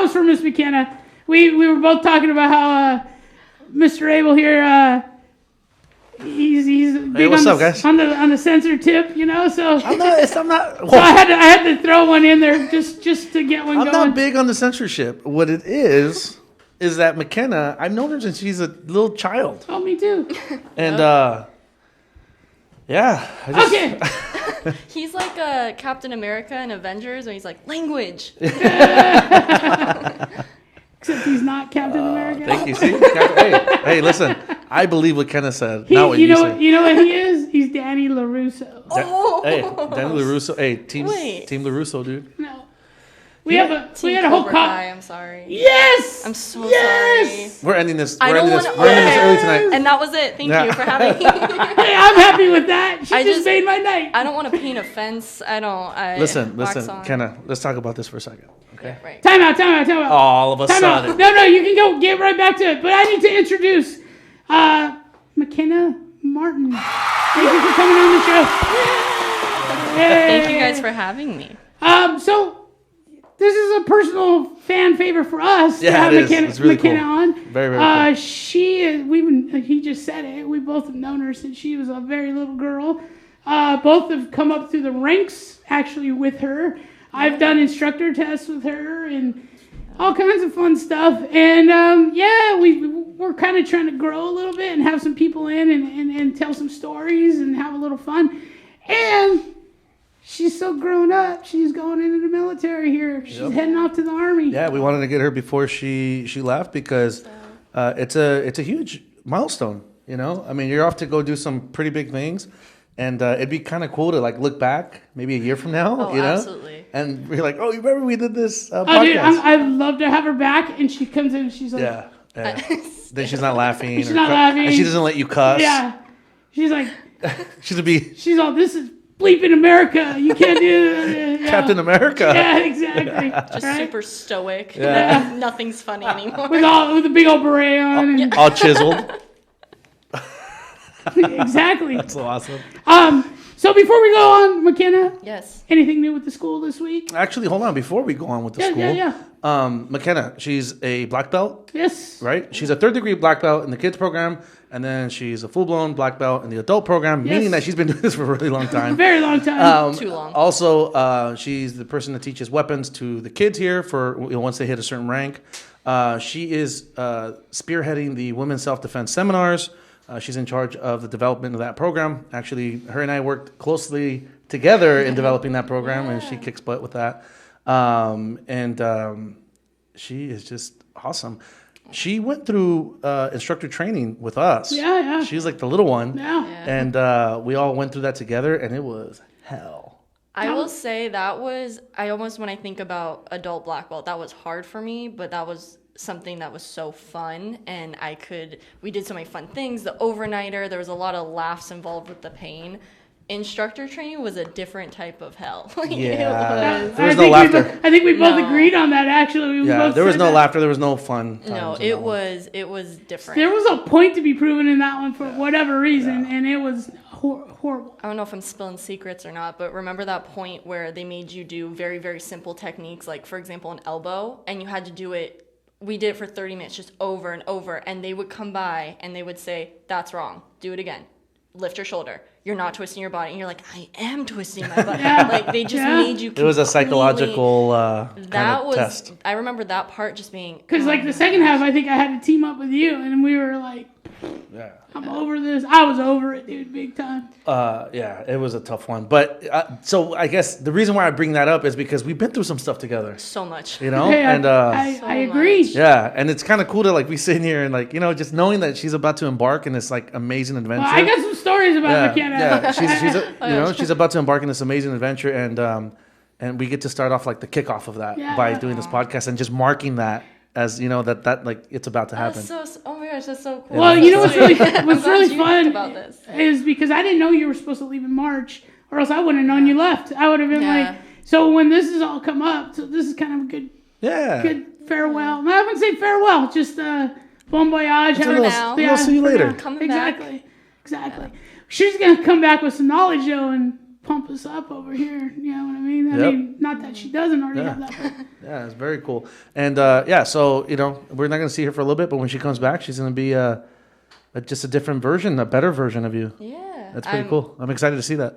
was for Miss McKenna. We were both talking about how Mr. Abel here, he's big hey, what's up, guys? on the sensor tip, you know. So I'm not. So I had to throw one in there just to get one going. I'm not big on the censorship. What it is that McKenna, I've known her since she's a little child. Oh, me too. And yeah. Okay. He's like Captain America in Avengers, where he's like, language. Except he's not Captain America. Thank you. See, hey, listen. I believe what Kenna said. Not what you said. You know what he is? He's Danny LaRusso. Hey, Danny LaRusso. Hey, Team LaRusso, dude. No. We had a whole I'm sorry. Yes. I'm so sorry. We're ending this. We're ending this early tonight. And that was it. Thank you for having me. Hey, I'm happy with that. She just made my night. I don't want to paint a fence. Listen, Kenna. Let's talk about this for a second. Okay. Yeah, right. Time out. All of a sudden. No, you can go get right back to it. But I need to introduce McKenna Martin. Thank you for coming on the show. Thank you guys for having me. So this is a personal fan favorite for us to have McKenna on. Very, very cool. He just said it. We both have known her since she was a very little girl. Both have come up through the ranks actually with her. I've done instructor tests with her and all kinds of fun stuff. And we're kind of trying to grow a little bit and have some people in and tell some stories and have a little fun. And she's so grown up. She's going into the military here. She's heading off to the Army. Yeah, we wanted to get her before she left because it's a huge milestone. You know, I mean, you're off to go do some pretty big things, and it'd be kind of cool to like look back maybe a year from now. You know, absolutely. And we're like, oh, you remember we did this podcast? Oh, dude, I'd love to have her back. And she comes in and she's like, yeah. Then she's not laughing. She's not laughing. And she doesn't let you cuss. Yeah. She's like, she's all, this is bleeping America. You can't do Captain America. Yeah, exactly. Just super stoic. Yeah. Nothing's funny anymore. With a big old beret on. All chiseled. Exactly. That's so awesome. So before we go on, McKenna. Yes. Anything new with the school this week? Actually, hold on. Before we go on with the school. Yeah. McKenna, she's a black belt. Yes. Right? She's a 3rd degree black belt in the kids program, and then she's a full-blown black belt in the adult program, meaning that she's been doing this for a really long time. Very long time. Too long. Also, she's the person that teaches weapons to the kids here for once they hit a certain rank. She is spearheading the women's self-defense seminars. She's in charge of the development of that program. Actually, her and I worked closely together in developing that program, and she kicks butt with that. She is just awesome. She went through instructor training with us. Yeah. She's like the little one. Yeah. And we all went through that together, and it was hell. I will say when I think about adult black belt, that was hard for me, but that was something that was so fun, and we did so many fun things. The overnighter, there was a lot of laughs involved with the pain. Instructor training was a different type of hell. There was no laughter. I think we both agreed on that, actually. There was no laughter. There was no fun. No, it was different. There was a point to be proven in that one for whatever reason, and it was horrible. I don't know if I'm spilling secrets or not, but remember that point where they made you do very, very simple techniques, like, for example, an elbow, and you had to do it. We did it for 30 minutes, just over and over, and they would come by and they would say, that's wrong. Do it again. Lift your shoulder. You're not twisting your body. And you're like, I am twisting my body. Like, they just made you. It was a psychological test. I remember that part just being. Because, like, the second half, I think I had to team up with you, and we were like, I'm over this. I was over it, dude, big time. It was a tough one. But so I guess the reason why I bring that up is because we've been through some stuff together. So much. You know? Hey, and I agree. Yeah, and it's kind of cool to like be sitting here and like, you know, just knowing that she's about to embark in this like amazing adventure. Well, I got some stories about McKenna. Yeah, she's about to embark in this amazing adventure, and we get to start off like the kickoff of that by doing this podcast and just marking that as, you know, that like it's about to happen. Oh my gosh, that's so cool. Well, you know what's really fun about this. is because I didn't know you were supposed to leave in March, or else I wouldn't have known you left. I would have been like, so when this is all come up, so this is kind of a good farewell. No, I wouldn't say farewell, just bon voyage. We'll see you later. Exactly. She's gonna come back with some knowledge though, and pump us up over here. You know what I mean? I Yep. mean, not that she doesn't already have that. But Yeah, it's very cool. And so we're not going to see her for a little bit, but when she comes back, she's going to be just a different version, a better version of you. Yeah. That's pretty cool. I'm excited to see that.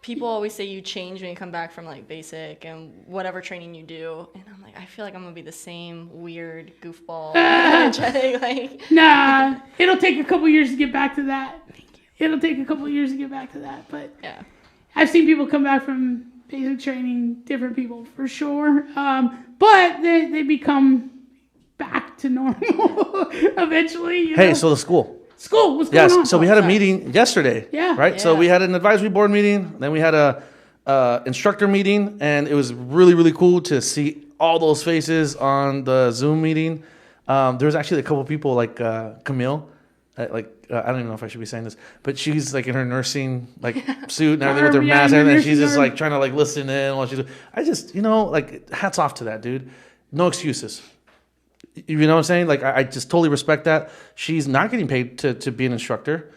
People always say you change when you come back from like basic and whatever training you do, and I'm like, I feel like I'm gonna be the same weird goofball, energetic, like. nah, it'll take a couple years to get back to that. It'll take a couple years to get back to that, but Yeah. I've seen people come back from basic training, different people for sure. But they become back to normal eventually. You Hey, know? so the school. School, what's going on? Yes, so we had a meeting yesterday. Yeah. Right? So Yeah. we had an advisory board meeting, then we had a instructor meeting, and it was really, really cool to see all those faces on the Zoom meeting. There was actually a couple of people like Camille, I don't even know if I should be saying this, but she's like in her nursing like suit and everything with her Yeah, mask in her and everything. She's nursing just garb. like trying to like listen in while she's. I just like hats off to that dude. No excuses. You know what I'm saying? Like I just totally respect that. She's not getting paid to be an instructor.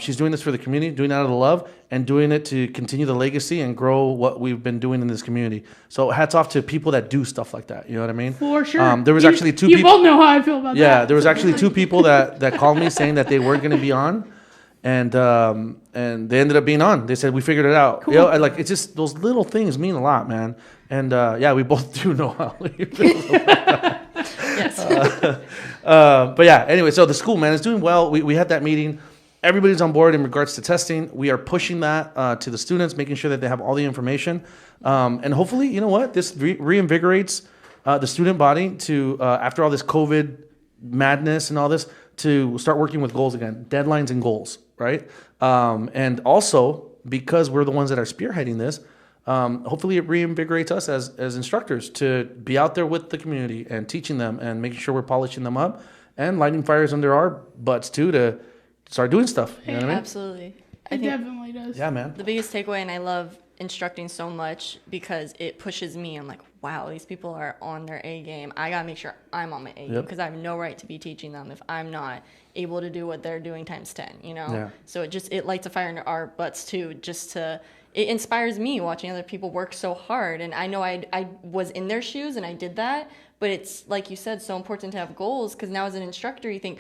She's doing this for the community, doing it out of the love, and doing it to continue the legacy and grow what we've been doing in this community. So hats off to people that do stuff like that. You know what I mean? For sure. There was actually two you people. both know how I feel about that. Yeah, there was actually two people that called me saying that they weren't going to be on, and they ended up being on. They said we figured it out. Cool. You know, it's just those little things mean a lot, man. And we both do know how it feels about that. Yes. But yeah, anyway, so the school, man, is doing well. We had that meeting. Everybody's on board in regards to testing. We are pushing that to the students, making sure that they have all the information. And hopefully, you know what? This reinvigorates the student body to, after all this COVID madness and all this, to start working with goals again, deadlines and goals, right? And also, because we're the ones that are spearheading this, hopefully it reinvigorates us as instructors to be out there with the community and teaching them and making sure we're polishing them up and lighting fires under our butts too to start doing stuff. You know what I mean? Absolutely. I It think definitely does. Yeah, man. the biggest takeaway, and I love instructing so much because it pushes me. I'm like, wow, these people are on their A game. I gotta make sure I'm on my A game because I have no right to be teaching them if I'm not able to do what they're doing times 10, you know? Yeah. So it lights a fire under our butts too, it inspires me watching other people work so hard. And I know I was in their shoes and I did that, but it's like you said, so important to have goals because now as an instructor, you think,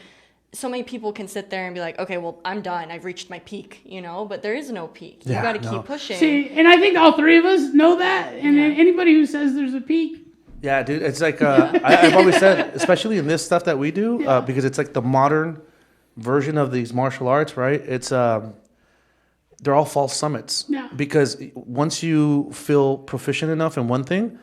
so many people can sit there and be like, okay, well, I'm done. I've reached my peak, you know, but there is no peak. You Yeah, got to no. keep pushing. See, and I think all three of us know that. And anybody who says there's a peak, Yeah, dude. It's like I've always said, especially in this stuff that we do, because it's like the modern version of these martial arts, right? It's they're all false summits. Yeah. Because once you feel proficient enough in one thing,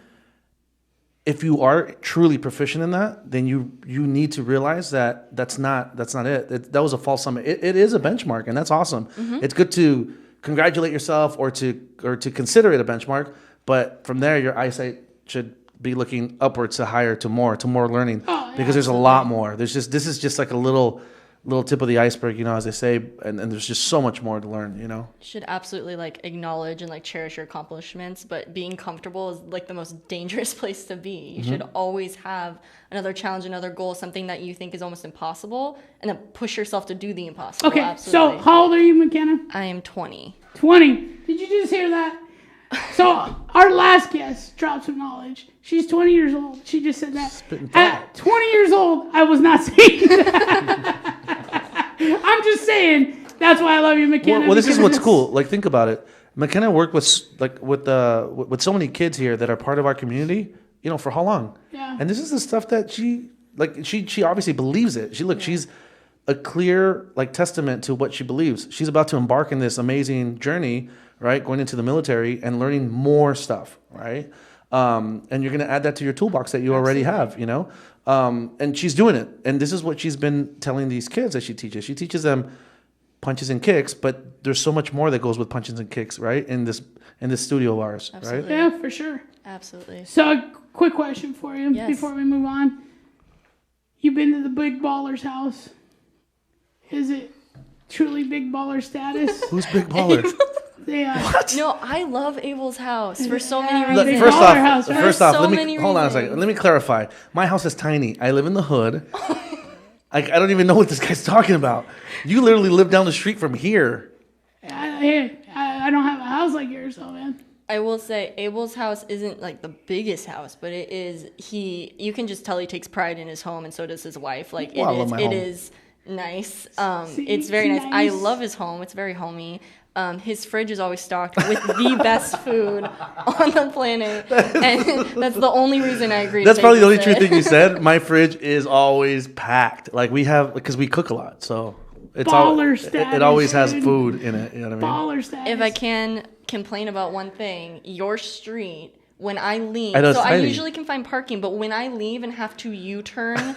if you are truly proficient in that, then you need to realize that that's not it. That was a false summit. It is a benchmark, and that's awesome. It's good to congratulate yourself or to consider it a benchmark. But from there, your eyesight should be looking upwards to higher, to more learning, because there's a lot more. This is just like a little tip of the iceberg, you know, as they say, and there's just so much more to learn, you know. You should absolutely like acknowledge and like cherish your accomplishments, but being comfortable is like the most dangerous place to be. You should always have another challenge, another goal, something that you think is almost impossible, and then push yourself to do the impossible. okay, Absolutely. so how old are you, McKenna? I am 20. 20. Did you just hear that? So our last guest dropped some knowledge. She's 20 years old. She just said that. Spitting At 20 years old, I was not saying that. I'm just saying. That's why I love you, McKenna. Well, this is because what's it's- cool. Like, think about it. McKenna worked with so many kids here that are part of our community. You know, for how long? Yeah. And this is the stuff that she obviously believes it. She's a clear like testament to what she believes. She's about to embark in this amazing journey, right? Going into the military and learning more stuff, right? And you're going to add that to your toolbox that you already have, you know? And she's doing it. And this is what she's been telling these kids that she teaches. She teaches them punches and kicks, but there's so much more that goes with punches and kicks, right? In this studio of ours, Absolutely. right? Yeah, for sure. Absolutely. So, a quick question for you Yes. before we move on. You've been to the Big Baller's house. Is it truly Big Baller status? Who's Big Baller? Yeah. No, I love Abel's house for so many Yeah, Look, Big reasons. Baller house, right? first off, so let me many hold on a second. reasons. Let me clarify. My house is tiny. I live in the hood. I don't even know what this guy's talking about. You literally live down the street from here. I don't have a house like yours, though, man. I will say Abel's house isn't like the biggest house, but it is. You can just tell he takes pride in his home, and so does his wife. Like Well, I love my home. it is nice. It's very nice. I love his home. It's very homey. His fridge is always stocked with the best food on the planet, and that's the only reason I agree. That's probably the only babysit. true thing you said. My fridge is always packed. Like because we cook a lot, so it's Baller it status, always has dude. food in it. You know what I mean? Baller status. If I can complain about one thing, your street, when I leave, I know, it's so I tiny. usually can find parking, but when I leave and have to U-turn,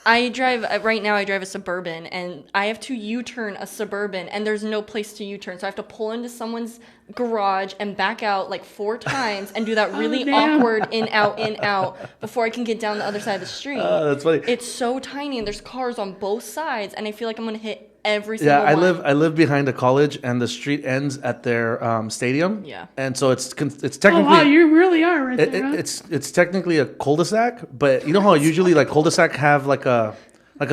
I drive a Suburban, and I have to U-turn a Suburban, and there's no place to U-turn, so I have to pull into someone's garage and back out like 4 times and do that really damn. awkward in out before I can get down the other side of the street. That's funny. It's so tiny, and there's cars on both sides, and I feel like I'm gonna hit every single Yeah, one. I live behind a college, and the street ends at their stadium. Yeah. And so it's Oh, technically wow, you really are right there. Huh? it's technically a cul-de-sac, but you know how usually like cul-de-sac have like a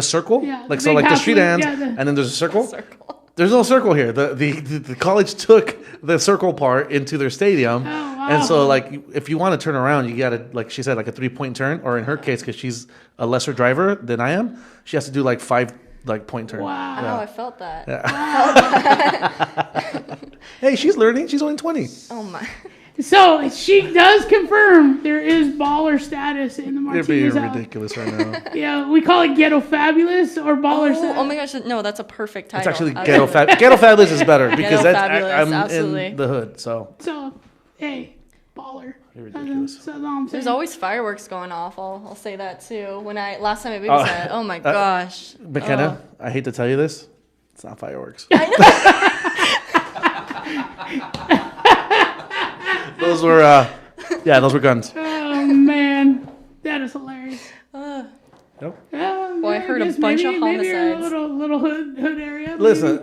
circle, Yeah, like the so big like the house street with- ends, yeah, and then there's a circle. Circle. There's no circle here. The college took the circle part into their stadium, wow. and so like if you want to turn around, you gotta, like she said, like a 3-point turn, or in her case, because she's a lesser driver than I am, she has to do like 5-point turn. Wow. Oh, I felt that. Hey, she's learning. She's only 20. Oh my. So she does confirm there is baller status in the You're being Martinez house. ridiculous right now. Yeah, we call it ghetto fabulous or baller status. Oh my gosh, no, that's a perfect title. It's actually I ghetto love it. Ghetto Fabulous is better because Ghetto that's Fabulous, I'm absolutely. in the hood. So So, hey, baller. You're ridiculous. That's all I'm saying. There's always fireworks going off. I'll say that too. When last time I babysat, oh my gosh. McKenna, I hate to tell you this, it's not fireworks. Those were those were guns. Oh man, that is hilarious. Oh. Yep. Well, I heard a bunch of Maybe you're a homicides. little hood area. maybe. Listen,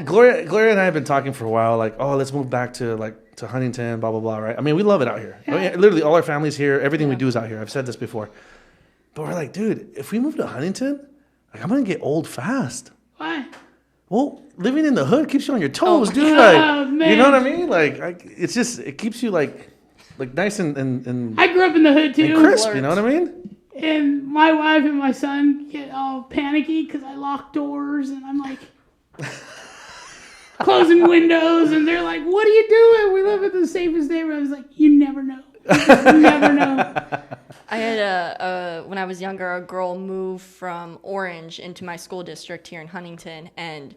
Gloria and I have been talking for a while. Like, oh, let's move back to Huntington, blah blah blah. Right? I mean, we love it out here. I mean, literally, all our family's here. Everything we do is out here. I've said this before, but we're like, dude, if we move to Huntington, like, I'm gonna get old fast. Why? Well, living in the hood keeps you on your toes, dude. Oh, Like, man. you know what I mean? Like, it keeps you like nice and I grew up in the hood too. crisp. You know what I mean? And my wife and my son get all panicky because I lock doors and I'm like closing windows, and they're like, "What are you doing? We live in the safest neighborhood." I was like, "You never know. You never know." I had when I was younger, a girl moved from Orange into my school district here in Huntington, and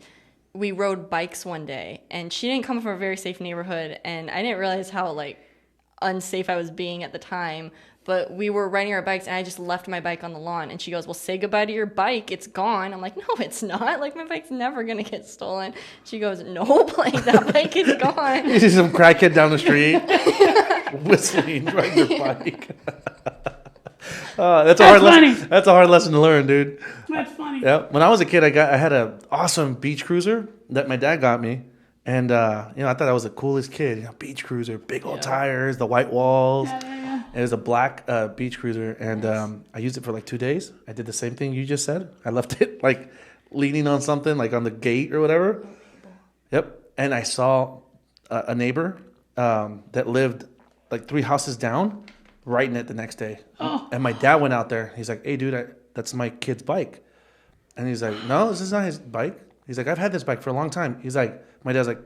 we rode bikes one day, and she didn't come from a very safe neighborhood, and I didn't realize how like unsafe I was being at the time. But we were riding our bikes, and I just left my bike on the lawn. And she goes, "Well, say goodbye to your bike. It's gone." I'm like, "No, it's not. Like, my bike's never going to get stolen." She goes, "Nope, like, that bike is gone." You see some crackhead down the street whistling, riding their bike. That's a hard lesson to learn, dude. That's funny. Yeah. When I was a kid, I had an awesome beach cruiser that my dad got me, and I thought I was the coolest kid. You know, beach cruiser, big old tires, the white walls. Yeah. It was a black beach cruiser, and I used it for like 2 days. I did the same thing you just said. I left it like leaning on something, like on the gate or whatever. Yep. And I saw a neighbor that lived like 3 houses down, riding it the next day. Oh. And my dad went out there. He's like, "Hey, dude, that's my kid's bike." And he's like, "No, this is not his bike." He's like, "I've had this bike for a long time." He's like, my dad's like,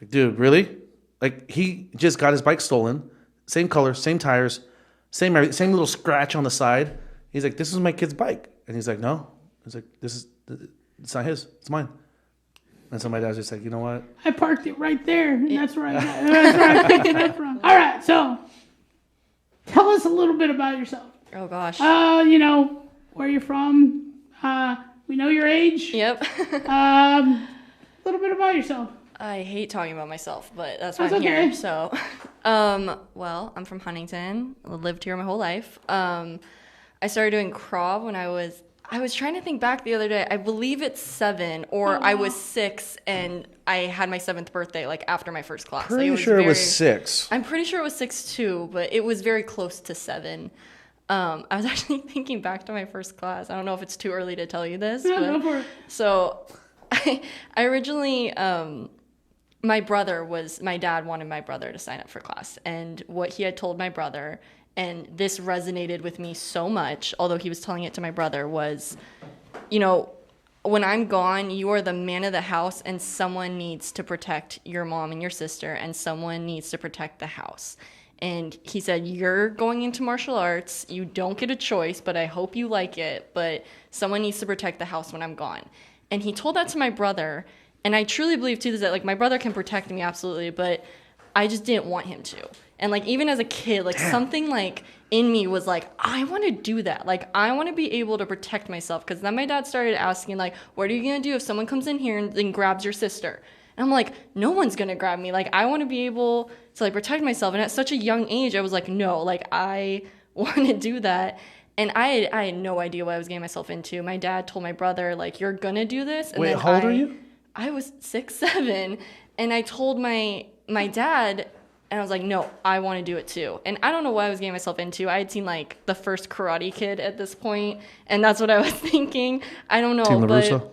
"Dude, really?" Like, he just got his bike stolen. Same color, same tires, same little scratch on the side. He's like, "This is my kid's bike." And he's like, "No." He's like, "It's not his. It's mine." And so my dad's just like, "You know what?" I parked it right there, and that's where I picked it up from. All right, so tell us a little bit about yourself. Oh, gosh. Where you're from. We know your age. Yep. A little bit about yourself. I hate talking about myself, but that's why That's I'm okay. here. So, well, I'm from Huntington. I lived here my whole life. I started doing krav when I was trying to think back the other day. I believe it's 7, or I was 6, and I had my 7th birthday like after my first class. Like, Pretty sure it was 6. I'm pretty sure it was 6 too, but it was very close to 7. I was actually thinking back to my first class. I don't know if it's too early to tell you this, No, but go for it. so I originally my dad wanted my brother to sign up for class. And what he had told my brother, and this resonated with me so much, although he was telling it to my brother, was, when I'm gone, you are the man of the house, and someone needs to protect your mom and your sister, and someone needs to protect the house. And he said, you're going into martial arts. You don't get a choice, but I hope you like it. But someone needs to protect the house when I'm gone. And he told that to my brother. And I truly believe, too, that, like, my brother can protect me, absolutely, but I just didn't want him to. And, like, even as a kid, like, something, like, in me was like, I want to do that. Like, I want to be able to protect myself. Because then my dad started asking, like, what are you going to do if someone comes in here and then grabs your sister? And I'm like, no one's going to grab me. Like, I want to be able to, like, protect myself. And at such a young age, I was like, no, like, I want to do that. And I had no idea what I was getting myself into. My dad told my brother, like, you're going to do this. And Wait, then how old are you? I was 6, 7. And I told my dad, and I was like, no, I want to do it too. And I don't know what I was getting myself into. I had seen, like, the first Karate Kid at this point, and that's what I was thinking. I don't know, Team but... LaRusso?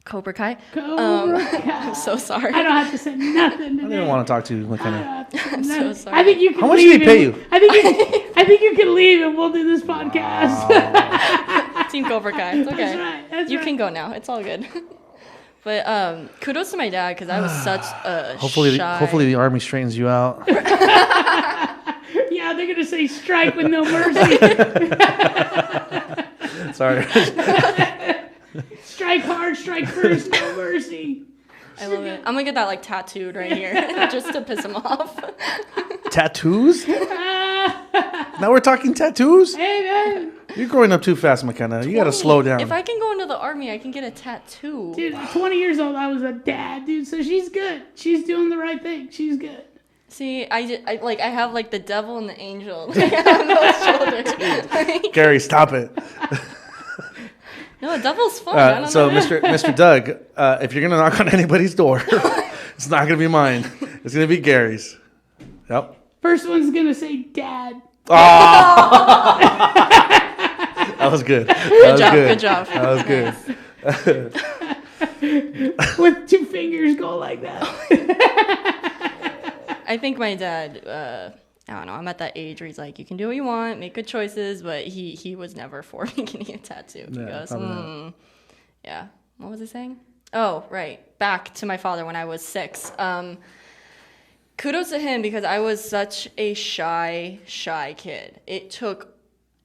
Cobra Kai. I'm so sorry. I don't have to say nothing today. I didn't want to talk to you, McKenna. I'm so sorry. I think you can How much leave did he pay you? I think you can leave and we'll do this podcast. Team Cobra Kai. It's okay. That's right. That's You right. can go now. It's all good. But kudos to my dad, because I was such a Hopefully the Army straightens you out. Yeah, they're going to say strike with no mercy. Sorry. Strike hard, strike first, no mercy. I love it. I'm going to get that, like, tattooed right here just to piss him off. Tattoos? Now we're talking tattoos? Hey, man. You're growing up too fast, McKenna. You got to slow down. If I can go into the Army, I can get a tattoo. Dude, at 20 years old, I was a dad, dude, so she's good. She's doing the right thing. She's good. See, I have, like, the devil and the angel on those shoulders. Gary, stop it. No, the devil's fun. I don't So, know. Mr. Doug, if you're going to knock on anybody's door, it's not going to be mine. It's going to be Gary's. Yep. First one's going to say dad. That was good. Good job. That was good. With 2 fingers go like that. I think my dad, I don't know, I'm at that age where he's like, you can do what you want, make good choices, but he was never for me getting a tattoo. He goes, yeah. What was I saying? Oh, right. Back to my father when I was 6. Kudos to him, because I was such a shy kid. It took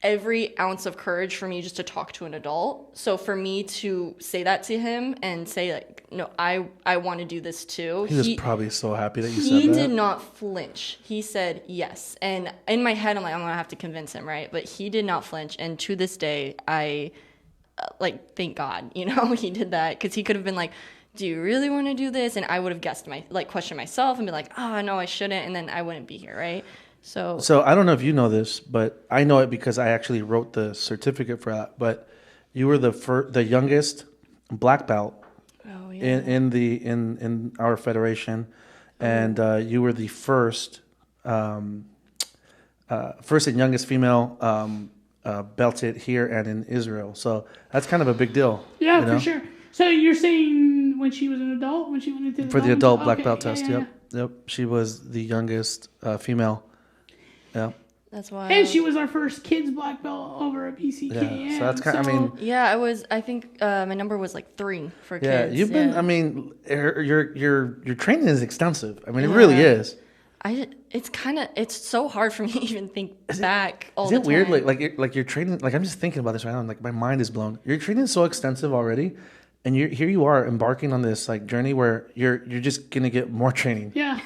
every ounce of courage for me just to talk to an adult. So for me to say that to him and say, like, no, I want to do this too. He was probably so happy that you said that. He did not flinch. He said yes. And in my head, I'm like, I'm going to have to convince him, right? But he did not flinch. And to this day, I, thank God, he did that. Because he could have been like, do you really want to do this? And I would have questioned myself and be like, oh, no, I shouldn't. And then I wouldn't be here, right? So I don't know if you know this, but I know it because I actually wrote the certificate for that. But you were the youngest black belt in our federation, and you were the first and youngest female belted here and in Israel. So that's kind of a big deal. Yeah, for sure. So you're saying when she was an adult, when she went into the adult black belt yeah, test? yeah, Yep. She was the youngest female. Yeah. that's why. And she was our first kids black belt over at BCK. Yeah. So that's kind of, yeah, I think my number was like 3 for kids. Yeah, you've been, your training is extensive. I mean, it really is. It's so hard for me to even think back all the time. Is it weird? Like you're training, like I'm just thinking about this right now, and like my mind is blown. Your training is so extensive already, and here you are embarking on this like journey where you're just gonna get more training. Yeah.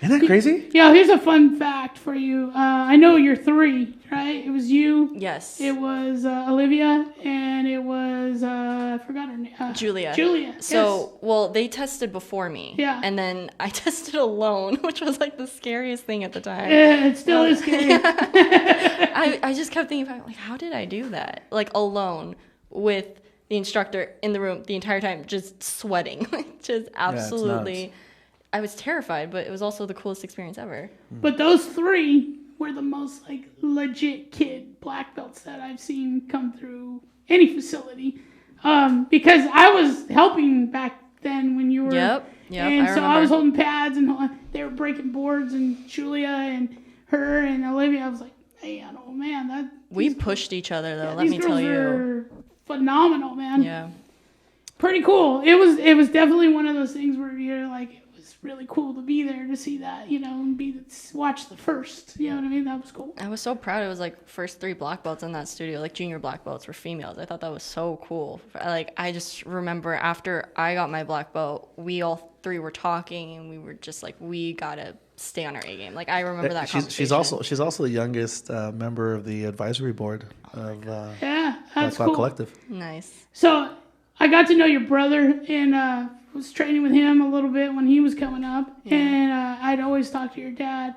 Isn't that crazy? Yeah, here's a fun fact for you. I know you're 3, right? It was you. Yes. It was Olivia, and it was, I forgot her name. Julia. So, well, they tested before me. Yeah. And then I tested alone, which was like the scariest thing at the time. Yeah, it still is scary. I just kept thinking about, like, how did I do that? Like, alone with the instructor in the room the entire time, just sweating. Just absolutely. I was terrified, but it was also the coolest experience ever. But those 3 were the most like legit kid black belts that I've seen come through any facility. Because I was helping back then when you were. Yep. Yep, and I so I was remember. holding pads, and they were breaking boards, and Julia and her and Olivia. I was like, man, oh man, We pushed each other though. yeah, Let these me girls tell you. are phenomenal, man. Yeah. Pretty cool. It was definitely one of those things where you're like, it was really cool to be there to see that, and watch the first. You know what I mean? That was cool. I was so proud. It was like first 3 black belts in that studio, like junior black belts were females. I thought that was so cool. Like I just remember after I got my black belt, we all 3 were talking and we were just like, we gotta stay on our A game. Like I remember that conversation. She's also the youngest member of the advisory board of Yeah, that's Blackbelt cool. Collective. Nice. So I got to know your brother and was training with him a little bit when he was coming up. Yeah. And I'd always talk to your dad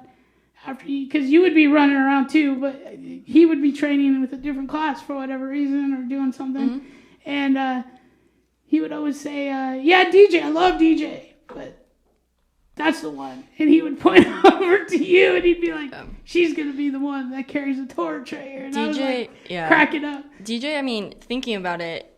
after because you would be running around too, but he would be training with a different class for whatever reason or doing something. Mm-hmm. And he would always say, yeah, DJ, I love DJ, but that's the one. And he would point over to you and he'd be like, she's going to be the one that carries the torch right here. And I was like, cracking up. DJ, I mean, thinking about it,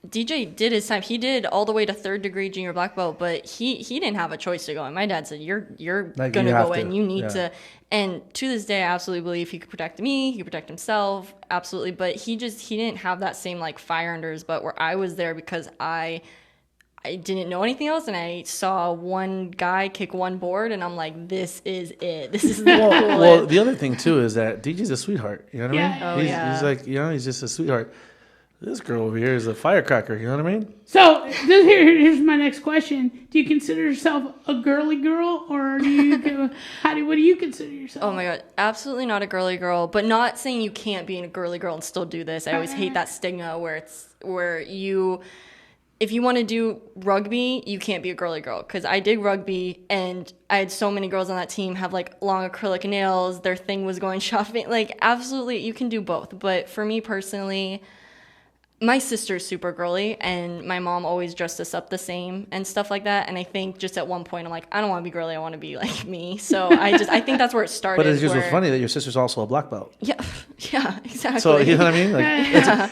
DJ did his time. He did all the way to 3rd degree junior black belt, but he didn't have a choice to go in. My dad said, you're Like, going you to have go to. in. You need Yeah. to. And to this day, I absolutely believe he could protect me. He could protect himself. Absolutely. But he didn't have that same like fire under his butt where I was there because I didn't know anything else, and I saw one guy kick one board, and I'm like, this is it. This is the coolest. Well, the other thing too is that DJ's a sweetheart. You know what I mean? Yeah. Oh, he's, yeah. he's like, he's just a sweetheart. This girl over here is a firecracker. You know what I mean? So here's my next question: do you consider yourself a girly girl, or do you what do you consider yourself? Oh my god, absolutely not a girly girl, but not saying you can't be a girly girl and still do this. I always hate that stigma where you, if you want to do rugby, you can't be a girly girl. Because I did rugby, and I had so many girls on that team have like long acrylic nails. Their thing was going shopping. Like absolutely, you can do both. But for me personally, my sister's super girly, and my mom always dressed us up the same and stuff like that. And I think just at one point, I'm like, I don't want to be girly. I want to be like me. So I think that's where it started. But it's just funny that your sister's also a black belt. Yeah, exactly. So you know what I mean? Like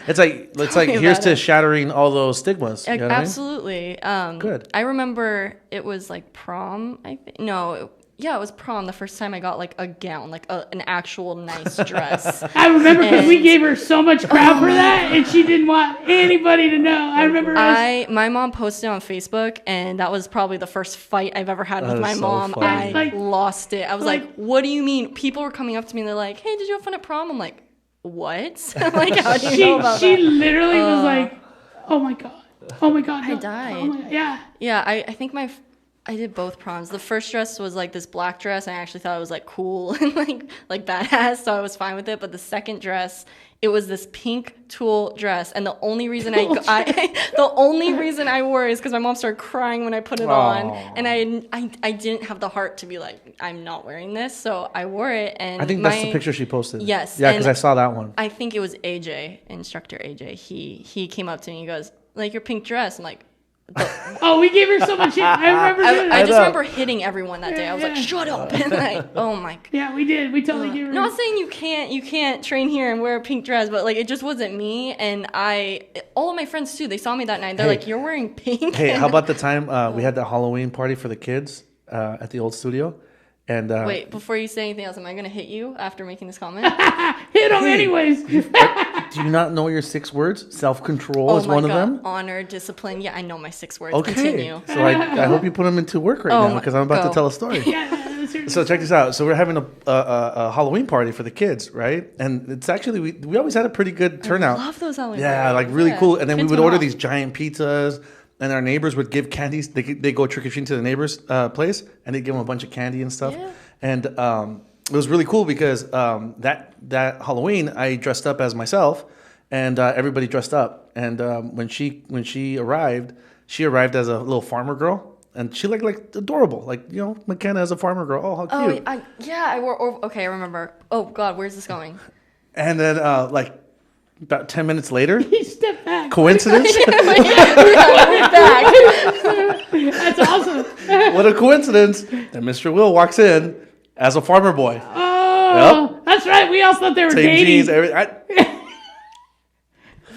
it's like me here's about to it. shattering all those stigmas. You know what I mean? Absolutely. Good. I remember it was like prom. It was prom the first time I got like a gown, like an actual nice dress. I remember because we And- gave her so much crap for that, and she didn't want anybody to know. I remember My mom posted on Facebook, and that was probably the first fight I've ever had with That my is so mom. funny. I lost it. I was like, "What do you mean?" People were coming up to me and they're like, "Hey, did you have fun at prom?" I'm like, "What?" Like, how do you know about she that? literally was like, "Oh my god, oh my god, I no. died. Oh my god. Yeah." Yeah, I think I did both proms. The first dress was like this black dress, and I actually thought it was like cool and like badass, so I was fine with it. But the second dress, it was this pink tulle dress, and the only reason the only reason I wore it is because my mom started crying when I put it on, and I didn't have the heart to be like, I'm not wearing this, so I wore it. And I think that's the picture she posted. Yes, Yeah, because and I saw that one. I think it was instructor AJ. He came up to me, he goes, like, your pink dress. I'm like, Oh, we gave her so much shit. I remember doing I that. just remember hitting everyone that day. I was like, Yeah. shut up. And like, oh my. Yeah, we did. We totally gave her. Not saying you can't train here and wear a pink dress, but like it just wasn't me. And all of my friends too, they saw me that night. They're Hey. like, you're wearing pink. Hey, how about the time we had that Halloween party for the kids at the old studio? And Wait, before you say anything else, am I gonna hit you after making this comment? Hit them anyways. do you not know your 6 words? Self-control is one of them. Honor, discipline. Yeah, I know my 6 words. Okay. Continue. So I hope you put them into work right Oh now my- because I'm about to go. tell a story. Yeah, that's her. So check this out. So we're having a Halloween party for the kids, right? And it's actually we always had a pretty good turnout. I love those Halloween Yeah, parties. like really Yeah. cool. And then we Kids would went order off. these giant pizzas, and our neighbors would give candies. They go trick or treating to the neighbors' place, and they'd give them a bunch of candy and stuff. Yeah. And it was really cool because that Halloween I dressed up as myself, and everybody dressed up. And when she arrived as a little farmer girl. And she looked like adorable, like, you know, McKenna as a farmer girl. Oh, how cute! I wore. Okay, I remember. Oh God, where's this going? And then, like, about 10 minutes later, He stepped back. coincidence? We're back. That's awesome. What a coincidence that Mr. Will walks in as a farmer boy. Oh, that's right. We all thought they were Same dating. jeans, everything.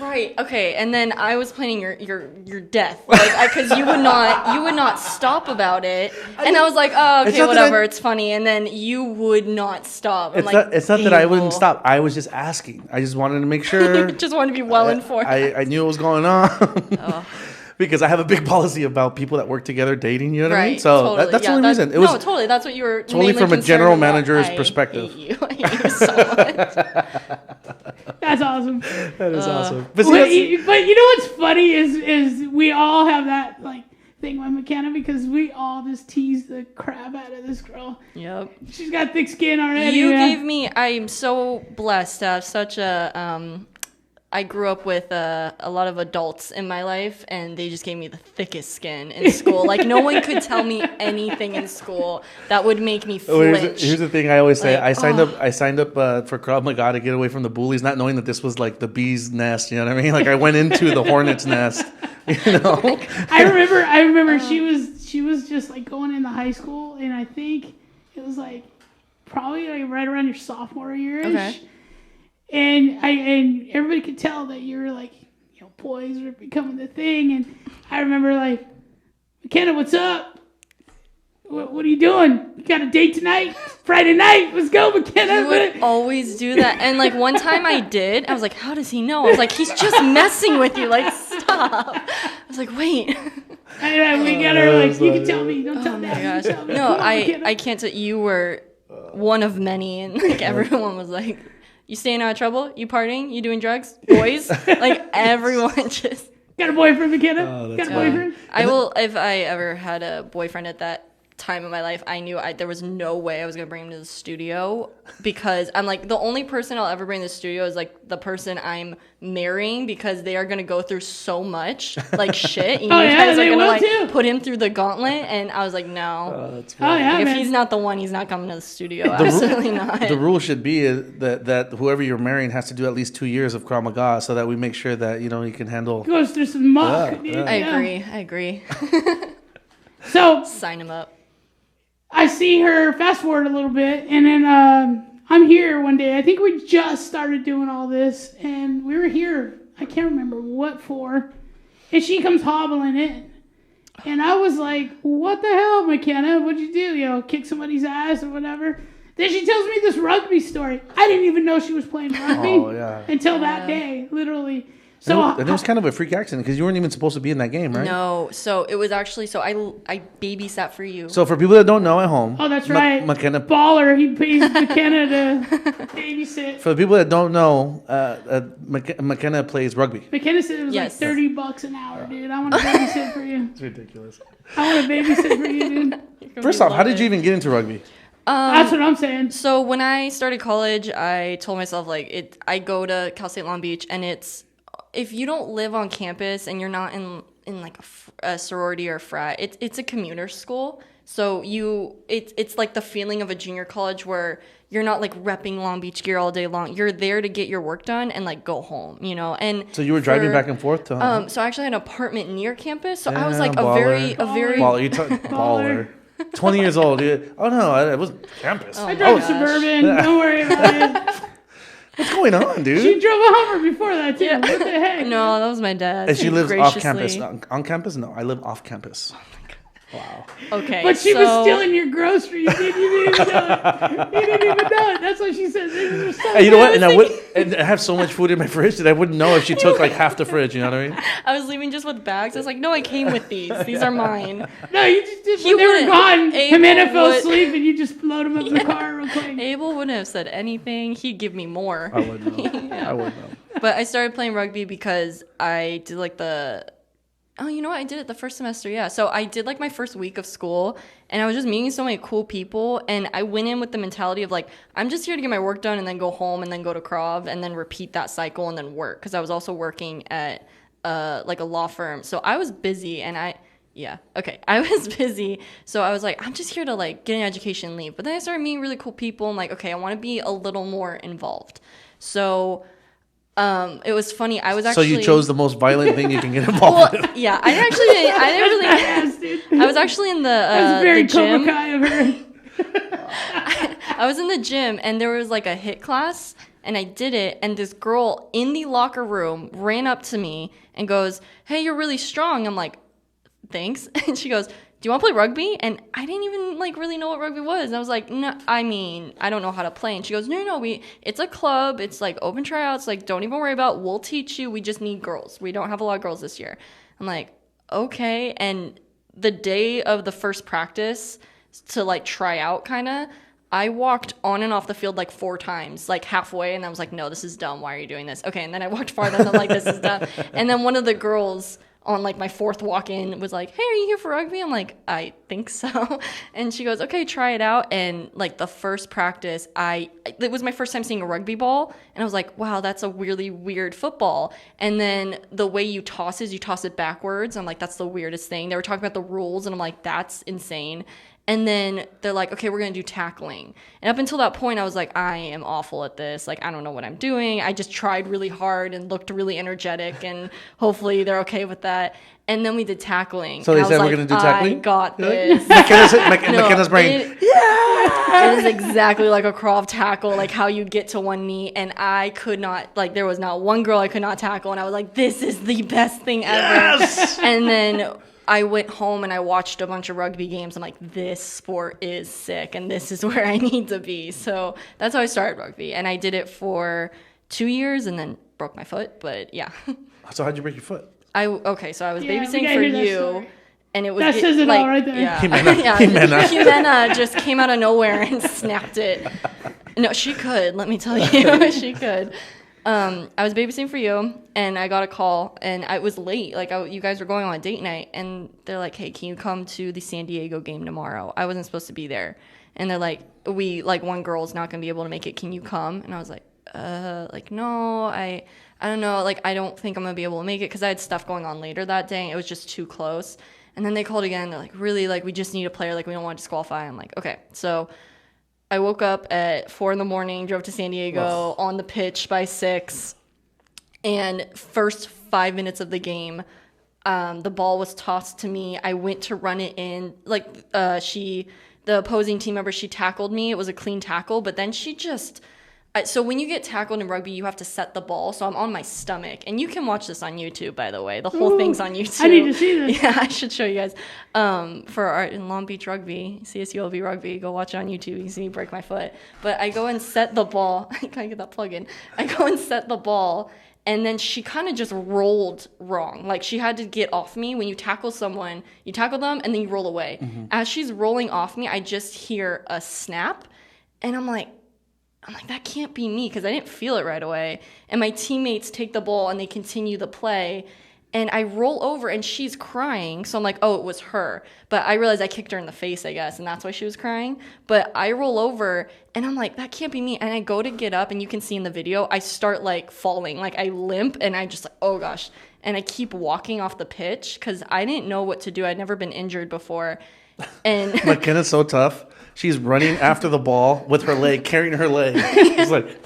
Right. Okay. And then I was planning your death, like, because you would not stop about it. And I was like, oh, okay, whatever, it's funny. And then you would not stop. It's not that I wouldn't stop. I was just asking. I just wanted to make sure. Just wanted to be well informed. I knew what was going on. Because I have a big policy about people that work together dating, you know what I mean? So totally. that's the only reason. Totally. That's what you were totally from a general manager's perspective. I hate you so much. That's awesome. That is awesome. But you know what's funny is we all have that like thing with McKenna because we all just tease the crap out of this girl. Yep. She's got thick skin already. I am so blessed to have such a I grew up with a lot of adults in my life, and they just gave me the thickest skin in school. Like, no one could tell me anything in school that would make me flinch. Here's the thing I always say. I signed up for Krav Maga to get away from the bullies, not knowing that this was like the bee's nest. You know what I mean? Like, I went into the hornet's nest. You know? I remember she was just like going into high school, and I think it was like probably like right around your sophomore year-ish. Okay. And everybody could tell that you were like, you know, boys were becoming the thing. And I remember like, McKenna, what's up? What are you doing? You got a date tonight? Friday night? Let's go, McKenna. You would always do that. And like one time I did, I was like, how does he know? I was like, he's just messing with you. Like, stop. I was like, wait. And we got her like, you can tell me. Don't tell me. Oh my gosh. No, I can't tell. You were one of many. And like everyone was like, you staying out of trouble? You partying? You doing drugs? Boys? Like, everyone just... Got a boyfriend, McKenna? Got a boyfriend? I will, if I ever had a boyfriend at that time in my life, I knew there was no way I was going to bring him to the studio because I'm like, the only person I'll ever bring to the studio is like the person I'm marrying because they are going to go through so much like shit. And you guys are going to like put him through the gauntlet. And I was like, no. That's right. Like, if he's not the one, he's not coming to the studio. Absolutely not. The rule should be that whoever you're marrying has to do at least 2 years of Krav Maga so that we make sure that, you know, he can handle... Goes through some muck. I agree. So... Sign him up. I see her, fast forward a little bit, and then I'm here one day. I think we just started doing all this, and we were here. I can't remember what for. And she comes hobbling in. And I was like, what the hell, McKenna? What'd you do? You know, kick somebody's ass or whatever? Then she tells me this rugby story. I didn't even know she was playing rugby until that day, literally. So and it was kind of a freak accident because you weren't even supposed to be in that game, right? No, so it was actually I babysat for you. So for people that don't know at home, that's right, McKenna baller. He pays McKenna to babysit. For the people that don't know, McKenna plays rugby. McKenna said it was like $30 an hour, dude. I want to babysit for you. It's ridiculous. I want to babysit for you, dude. First off, how did you even get into rugby? That's what I'm saying. So when I started college, I told myself like I go to Cal State Long Beach, and it's if you don't live on campus and you're not in like a sorority or a frat, it's a commuter school. So it's like the feeling of a junior college where you're not like repping Long Beach gear all day long. You're there to get your work done and like go home, you know. And so you were driving back and forth to so I actually had an apartment near campus. So I was like baller. a very baller. 20 years old, dude. Oh no, it wasn't campus. I drove a Suburban. Don't worry about it. What's going on, dude? She drove a Hummer before that, too. Yeah. What the heck? No, that was my dad. And she lives off campus. On campus? No, I live off campus. Oh my God. Wow. Okay. But she was stealing your groceries. You didn't even know it. You didn't even know it. That's what she said. Hey, you know what? And I have so much food in my fridge that I wouldn't know if she took like half the fridge. You know what I mean? I was leaving just with bags. I was like, no, I came with these. These are mine. No, you just when they were gone. Jimena fell asleep and you just load them up in the car real quick. Abel wouldn't have said anything. He'd give me more. I wouldn't know. Yeah. I wouldn't know. But I started playing rugby because I did like oh, you know what? I did it the first semester, yeah. So I did like my first week of school, and I was just meeting so many cool people, and I went in with the mentality of like, I'm just here to get my work done and then go home and then go to Krav and then repeat that cycle and then work, because I was also working at like a law firm. So I was busy, and I was busy. So I was like, I'm just here to like get an education and leave. But then I started meeting really cool people. I'm like, okay, I want to be a little more involved. So it was funny. I was actually... So you chose the most violent thing you can get involved in. Yeah, I was actually in That's very the gym. Cobra Kai of her. I was in the gym, and there was like a HIIT class And I did it, and this girl in the locker room ran up to me and goes, "Hey, you're really strong." I'm like, "Thanks." And she goes, "Do you want to play rugby?" And I didn't even like really know what rugby was. And I was like, "No, I mean, I don't know how to play." And she goes, "No, it's a club. It's like open tryouts. Like, don't even worry about it. We'll teach you. We just need girls. We don't have a lot of girls this year." I'm like, "Okay." And the day of the first practice to like try out kind of, I walked on and off the field like 4 times, like halfway, and I was like, "No, this is dumb. Why are you doing this?" Okay, and then I walked farther, and I'm like, "This is dumb." And then one of the girls on like my 4th walk-in was like, "Hey, are you here for rugby?" I'm like, "I think so." And she goes, "Okay, try it out." And like the first practice, it was my first time seeing a rugby ball, and I was like, "Wow, that's a really weird football." And then the way you toss it backwards. I'm like, "That's the weirdest thing." They were talking about the rules, and I'm like, "That's insane." And then they're like, "Okay, we're going to do tackling." And up until that point, I was like, "I am awful at this. Like, I don't know what I'm doing." I just tried really hard and looked really energetic, and hopefully they're okay with that. And then we did tackling. So they and said, I was "We're going to do tackling?" I got this. McKenna's brain. It is exactly like a crawl tackle, like how you get to one knee. And I could not, like, there was not one girl I could not tackle. And I was like, "This is the best thing ever." Yes! And then I went home and I watched a bunch of rugby games. I'm like, "This sport is sick, and this is where I need to be." So that's how I started rugby. And I did it for 2 years and then broke my foot. But yeah. So how'd you break your foot? So I was Yeah, we babysitting gotta for hear that you. story. And it was That says it like, all right there. Yeah. Jimena. Jimena just came out of nowhere and snapped it. No, she could. Let me tell you, she could. I was babysitting for you, and I got a call, and I was late. Like, you guys were going on a date night, and they're like, "Hey, can you come to the San Diego game tomorrow?" I wasn't supposed to be there, and they're like, one girl's not gonna be able to make it. Can you come? And I was like, no, I don't know. Like, I don't think I'm gonna be able to make it because I had stuff going on later that day. It was just too close. And then they called again. They're like, "Really? Like, we just need a player. Like, we don't want to disqualify." I'm like, "Okay." So I woke up at 4 a.m, drove to San Diego on the pitch by 6, and first 5 minutes of the game, the ball was tossed to me. I went to run it in. Like, the opposing team member, she tackled me. It was a clean tackle, but then she just... So when you get tackled in rugby, you have to set the ball. So I'm on my stomach. And you can watch this on YouTube, by the way. The whole thing's on YouTube. I need to see this. Yeah, I should show you guys. For our in Long Beach Rugby, CSULB Rugby, go watch it on YouTube. You can see me break my foot. But I go and set the ball. I gotta get that plug in. I go and set the ball. And then she kind of just rolled wrong. Like, she had to get off me. When you tackle someone, you tackle them and then you roll away. Mm-hmm. As she's rolling off me, I just hear a snap. And I'm like, that can't be me, because I didn't feel it right away. And my teammates take the ball and they continue the play. And I roll over and she's crying. So I'm like, oh, it was her. But I realized I kicked her in the face, I guess, and that's why she was crying. But I roll over and I'm like, that can't be me. And I go to get up, and you can see in the video, I start like falling. Like, I limp, and I just like, oh gosh. And I keep walking off the pitch because I didn't know what to do. I'd never been injured before. And McKenna's so tough. She's running after the ball with her leg, carrying her leg. It's like...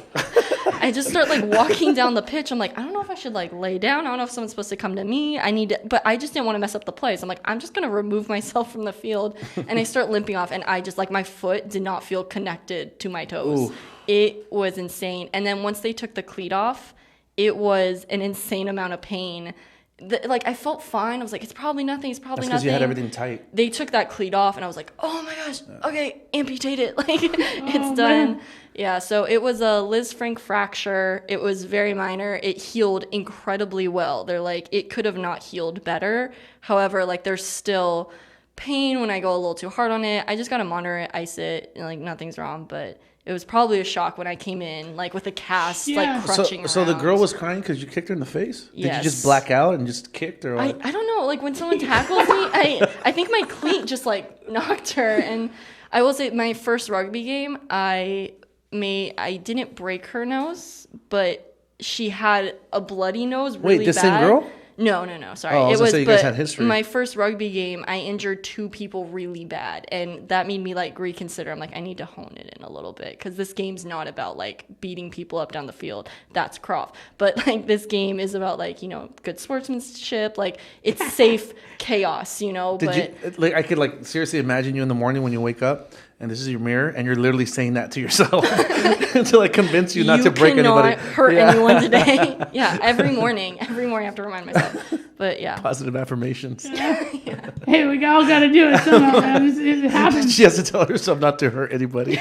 I just start like walking down the pitch. I'm like, I don't know if I should like lay down. I don't know if someone's supposed to come to me. But I just didn't want to mess up the play. So I'm like, I'm just going to remove myself from the field. And I start limping off, and I just like, my foot did not feel connected to my toes. Ooh. It was insane. And then once they took the cleat off, it was an insane amount of pain. Like, I felt fine. I was like, it's probably nothing. It's probably nothing. That's because you had everything tight. They took that cleat off, and I was like, oh my gosh, okay, amputate it. Like, it's done. Man. Yeah, so it was a Liz Frank fracture. It was very minor. It healed incredibly well. They're like, it could have not healed better. However, like, there's still pain when I go a little too hard on it. I just got to monitor it, ice it, and like, nothing's wrong, but... It was probably a shock when I came in, like, with a cast, like, crutching around. So the girl was crying because you kicked her in the face? Yes. Did you just black out and just kicked her? I don't know. Like, when someone tackles me, I think my cleat just, like, knocked her. And I will say, my first rugby game, I didn't break her nose, but she had a bloody nose really bad. Wait, the same girl? No. Sorry. Oh, I was going to say you guys had history. My first rugby game, I injured 2 people really bad, and that made me like reconsider. I'm like, I need to hone it in a little bit, because this game's not about like beating people up down the field. That's Croft. But like, this game is about like, you know, good sportsmanship. Like, it's safe chaos, you know. I could like seriously imagine you in the morning when you wake up, and this is your mirror, and you're literally saying that to yourself to like convince you not to break anybody. You cannot hurt anyone today. Yeah, every morning I have to remind myself. But yeah, positive affirmations. Hey, we all got to do it somehow, man. It happens. She has to tell herself not to hurt anybody.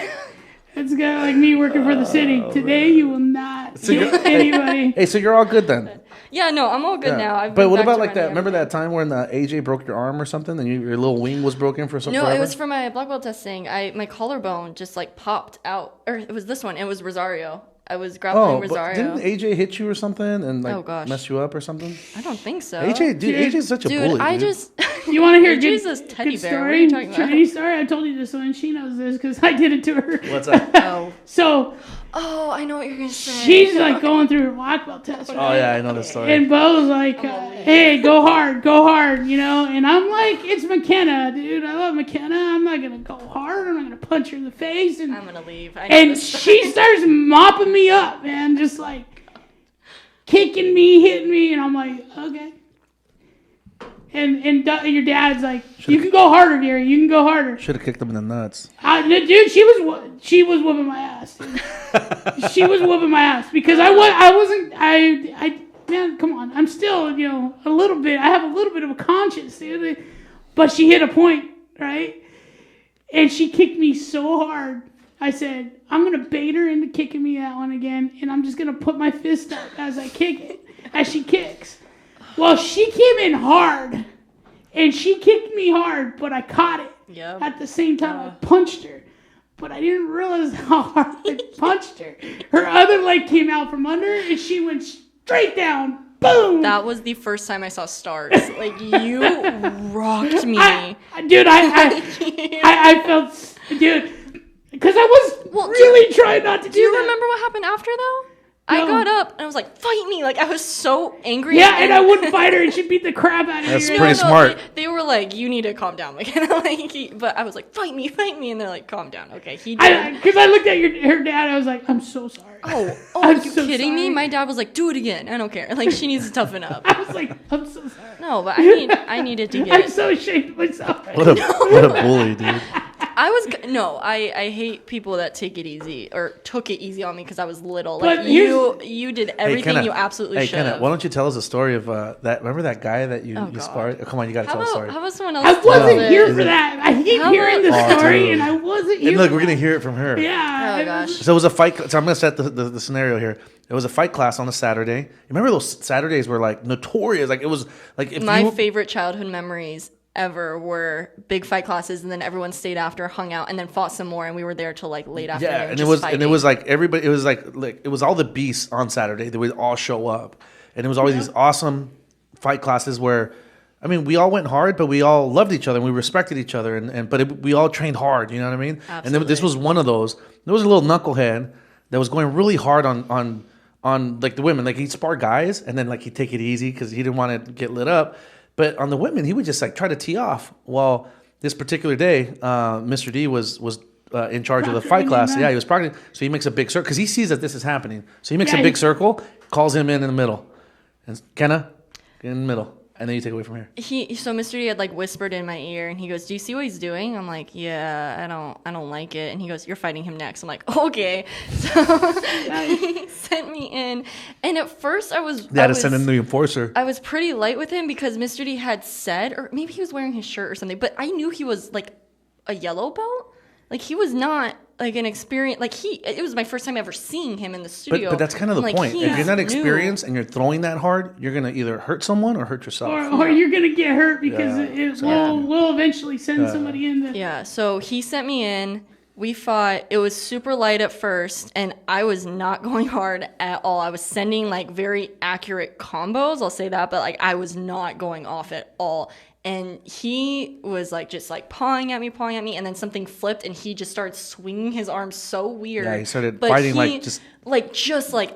It's kind of like me working for the city. Today you will not hit anybody. Hey, so you're all good then? Yeah, no, I'm all good now. But what about like that? Remember that time when AJ broke your arm or something, and your little wing was broken for something? No, it was for my black belt testing. My collarbone just like popped out, or it was this one. It was Rosario. I was grappling Rosario. Didn't AJ hit you or something and like mess you up or something? I don't think so. AJ's such a bully. You want to hear AJ's this teddy bear. What are you talking about? Trinity story? I told you this one. She knows this because I did it to her. What's up? Oh, I know what you're gonna say. She's like going through her black belt test. Right? Oh yeah, I know the story. And Bo's like, "Hey, go hard," you know. And I'm like, "It's McKenna, dude. I love McKenna. I'm not gonna go hard. I'm not gonna punch her in the face." And I'm gonna leave. And she starts mopping me up, man, just like kicking me, hitting me, and I'm like, okay. And your dad's like, you can go harder, Gary. You can go harder. Should have kicked him in the nuts. Dude, she was whooping my ass. Dude. She was whooping my ass because man, come on. I'm still, a little bit. I have a little bit of a conscience, dude. But she hit a point, right? And she kicked me so hard. I said, I'm gonna bait her into kicking me that one again, and I'm just gonna put my fist up as I kick it, as she kicks. Well, she came in hard, and she kicked me hard, but I caught it. Yep. At the same time, I punched her, but I didn't realize how hard I punched her. Her other leg came out from under, and she went straight down. Boom! That was the first time I saw stars. Like, you rocked me. I felt, dude, because I was really trying not to do that. Do you remember what happened after, though? No. I got up and I was like, fight me. Like, I was so angry. Yeah, and I wouldn't fight her and she'd beat the crap out of me. That's pretty smart. They were like, you need to calm down. Like, but I was like, fight me. And they're like, calm down. Okay, he did. Because I looked at her dad, I was like, I'm so sorry. Oh, are you kidding me? My dad was like, do it again. I don't care. Like, she needs to toughen up. I was like, I'm so sorry. No, but I needed to get I'm so ashamed of myself. What a bully, dude. I hate people that take it easy or took it easy on me because I was little. Like, but you did everything you absolutely should. Hey, Kenna, why don't you tell us a story of that? Remember that guy that you sparred? Oh, come on, you got to tell a story. How about someone else? I wasn't here for that. I keep hearing the story, and I wasn't here. And look, we're gonna hear it from her. Yeah. Oh gosh. So it was a fight. So I'm gonna set the scenario here. It was a fight class on a Saturday. Remember those Saturdays were like notorious. Like it was like my favorite childhood memories ever were big fight classes, and then everyone stayed after, hung out, and then fought some more, and we were there till like late afternoon. Yeah, and it was like everybody. It was like it was all the beasts on Saturday. They would all show up, and it was always these awesome fight classes where, I mean, we all went hard, but we all loved each other and we respected each other, we all trained hard. You know what I mean? Absolutely. And this was one of those. There was a little knucklehead that was going really hard on like the women. Like he'd spar guys, and then like he'd take it easy because he didn't want to get lit up. But on the women, he would just like try to tee off. Well, this particular day, Mr. D was in charge of the fight class. Yeah, he was proctoring. So he makes a big circle because he sees that this is happening. So he makes a big circle, calls him in the middle, and Kenna, get in the middle, and then you take away from here. So Mr. D had like whispered in my ear, and he goes, "Do you see what he's doing?" I'm like, "Yeah, I don't like it." And he goes, "You're fighting him next." I'm like, "Okay." So he sent me in, and at first I was to send in the enforcer. I was pretty light with him because Mr. D had said, or maybe he was wearing his shirt or something, but I knew he was like a yellow belt. Like he was not like an experience. Like it was my first time ever seeing him in the studio. But that's kind of the point. If you're not experienced and you're throwing that hard, you're gonna either hurt someone or hurt yourself, or you're gonna get hurt because we'll eventually send somebody in. Yeah. So he sent me in. We fought. It was super light at first, and I was not going hard at all. I was sending like very accurate combos. I'll say that, but like I was not going off at all. And he was like just like pawing at me, and then something flipped, and he just started swinging his arms so weird. Yeah, he started fighting like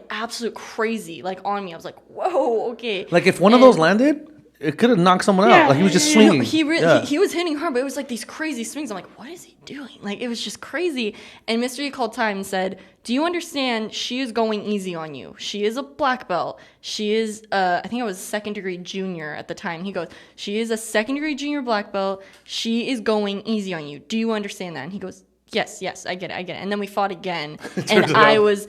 absolute crazy, like on me. I was like, whoa, okay. Like if one of those landed, it could have knocked someone out. Like he was just swinging. He was hitting hard, but it was like these crazy swings. I'm like, what is he doing? Like it was just crazy. And Mr. E called time and said, "Do you understand? She is going easy on you. She is a black belt. She is, I think I was a second-degree junior at the time." He goes, "She is a second-degree junior black belt. She is going easy on you. Do you understand that?" And he goes, yes, I get it. And then we fought again. And I was,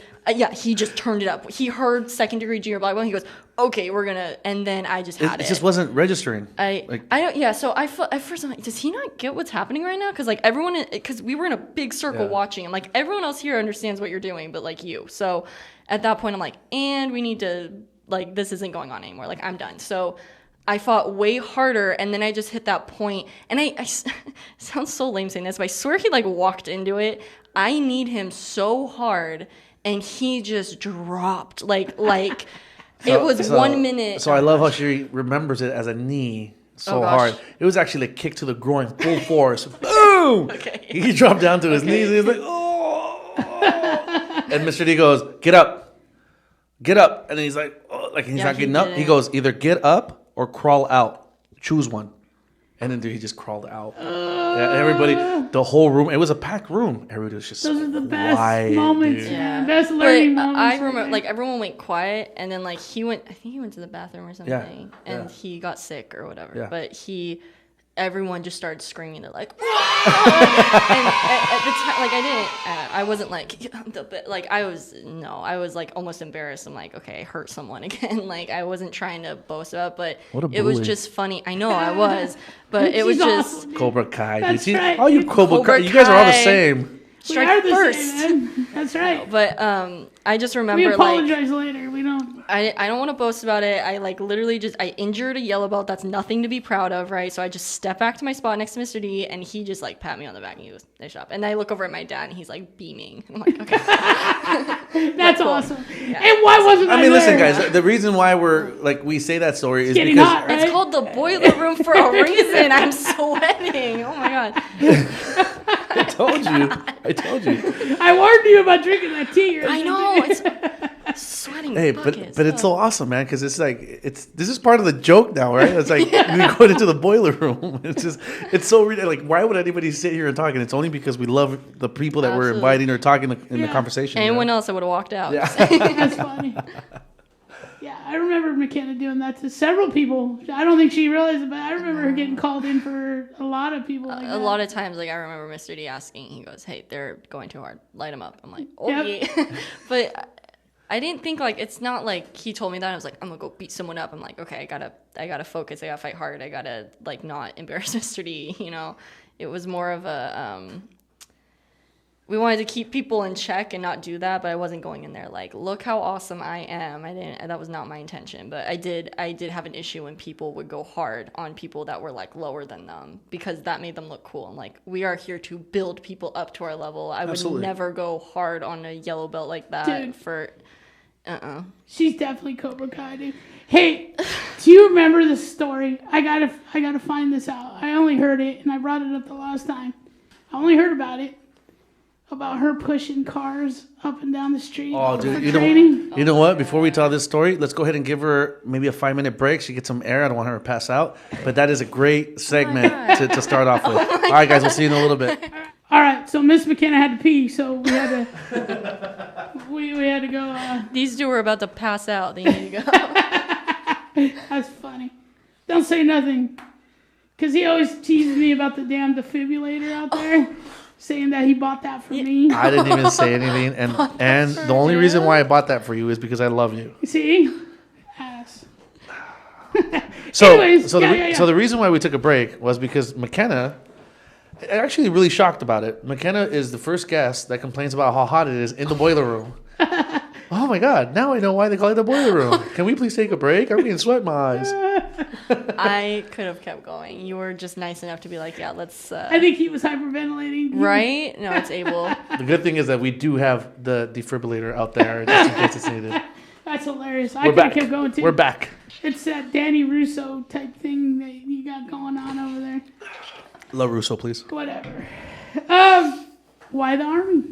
he just turned it up. He heard second degree junior black belt. He goes, okay, we're going to, and then I just had it. It just wasn't registering. I don't, yeah. So I felt, at first I'm like, does he not get what's happening right now? Cause like everyone, cause we were in a big circle watching and like everyone else here understands what you're doing, but like you. So at that point I'm like, and we need to, like, this isn't going on anymore. Like I'm done. So I fought way harder, and then I just hit that point, and I sounds so lame saying this, but I swear he like walked into it. I need him so hard, and he just dropped like it was 1 minute. So I love how she remembers it as a knee so hard. It was actually a kick to the groin, full force. Boom! Okay. He dropped down to his knees. And he's like, oh! And Mr. D goes, get up, and he's like, oh, like he's not getting up. He goes, either get up or crawl out. Choose one. And then he just crawled out. Everybody, the whole room, it was a packed room. Everybody was just those are the best moments, dude. man. Best learning moments. I remember, like, everyone went quiet, and then, like, I think he went to the bathroom or something, and he got sick or whatever. Yeah. But everyone just started screaming. They're like, "Whoa!" And at the time, like, I wasn't like, I was like almost embarrassed. I'm like, okay, I hurt someone again. Like, I wasn't trying to boast about, but it was just funny. I know I was, but it was just awesome, Cobra Kai. That's right. All you Cobra Kai, you guys are all the same. Strike first. Same, man. That's right. But I just remember, we apologize later. We don't. I don't want to boast about it. I like literally I injured a yellow belt. That's nothing to be proud of, right? So I just stepped back to my spot next to Mr. D, and he just like pat me on the back and he goes, "Nice job." And I look over at my dad, and he's like beaming. I'm like, okay, that's awesome. Yeah. And why wasn't I mean, listen, guys. The reason why we say that story is because hot, right? It's called the boiler room for a reason. I'm sweating. Oh my god. I told you. I warned you about drinking that tea. I know. It's sweating. Hey, buckets. but it's so awesome, man, because it's like this is part of the joke now, right? It's like we go into the boiler room. It's so like, why would anybody sit here and talk? And it's only because we love the people that we're inviting or talking in the conversation. Anyone else, I would have walked out. Yeah. That's funny. Yeah, I remember McKenna doing that to several people. I don't think she realized it, but I remember her getting called in for a lot of people. Like a lot of times, like I remember Mr. D asking, he goes, "Hey, they're going too hard. Light them up." I'm like, "Okay," but I didn't think like it's not like he told me that. I was like, "I'm gonna go beat someone up." I'm like, "Okay, I gotta focus. I gotta fight hard. I gotta like not embarrass Mr. D." You know, it was more of a we wanted to keep people in check and not do that, but I wasn't going in there like, look how awesome I am. That was not my intention, but I did have an issue when people would go hard on people that were like lower than them because that made them look cool. And like, we are here to build people up to our level. I would never go hard on a yellow belt like that She's definitely Cobra Kai, dude. Hey, do you remember the story? I gotta find this out. I only heard it, and I brought it up the last time. I only heard about it. About her pushing cars up and down the street. Oh, dude, you know what? Before we tell this story, let's go ahead and give her maybe a 5-minute break. She gets some air. I don't want her to pass out. But that is a great segment to start off with. All right, guys, we'll see you in a little bit. All right, so Miss McKenna had to pee, so we had to we had to go. These two were about to pass out. They need to go. That's funny. Don't say nothing, because he always teases me about the damn defibrillator out there. Saying that he bought that for me. I didn't even say anything, and the only reason why I bought that for you is because I love you. See, ass. So the reason why we took a break was because McKenna, actually really shocked about it. McKenna is the first guest that complains about how hot it is in the boiler room. Oh my God! Now I know why they call it the boiler room. Can we please take a break? I'm getting sweat in my eyes. I could have kept going. You were just nice enough to be like, yeah, let's... I think he was hyperventilating. Right? No, it's Abel. The good thing is that we do have the defibrillator out there just in case it's needed. That's hilarious. I could have kept going too. We're back. It's that Danny Russo type thing that you got going on over there. Love Russo, please. Whatever. Why the Army?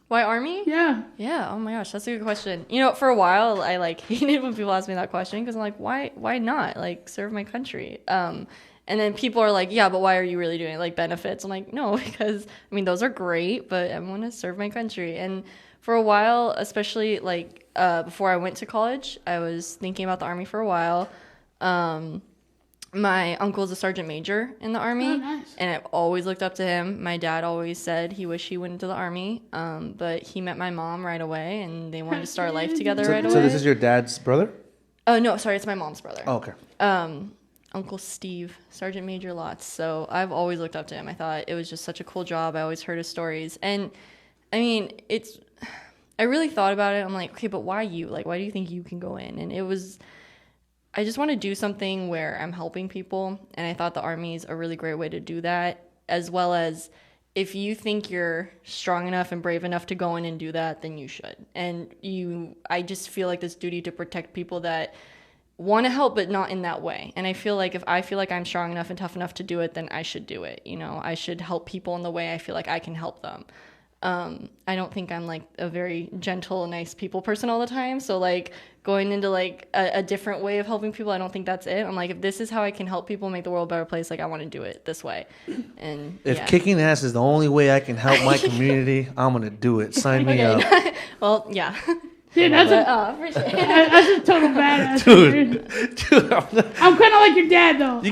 Why Army? Yeah. Yeah. Oh my gosh, that's a good question. You know, for a while, I like hated when people ask me that question because I'm like, why not? Like, serve my country. And then people are like, yeah, but why are you really doing it? Like benefits? I'm like, no, because I mean those are great, but I want to serve my country. And for a while, especially like before I went to college, I was thinking about the Army for a while. My uncle is a sergeant major in the Army, Oh, nice. and I've always looked up to him. My dad always said he wished he went into the Army, but he met my mom right away, and they wanted to start life together right away. So this is your dad's brother? Oh, no, sorry, it's my mom's brother. Oh, okay. Uncle Steve, Sergeant Major Lotz. So I've always looked up to him. I thought it was just such a cool job. I always heard his stories. And, I mean, I really thought about it. I'm like, okay, but why you? Like, why do you think you can go in? And I just want to do something where I'm helping people, and I thought the Army is a really great way to do that, as well as if you think you're strong enough and brave enough to go in and do that, then you should. And I just feel like this duty to protect people that want to help, but not in that way. And I feel like if I feel like I'm strong enough and tough enough to do it, then I should do it. You know, I should help people in the way I feel like I can help them. I don't think I'm like a very gentle, nice people person all the time. So like going into like a different way of helping people, I don't think that's it. I'm like, if this is how I can help people make the world a better place, like I want to do it this way. And if kicking ass is the only way I can help my community, I'm gonna do it. Sign me up. Well, yeah. Dude, Appreciate it. that's a total badass. Dude, I'm kind of like your dad, though. you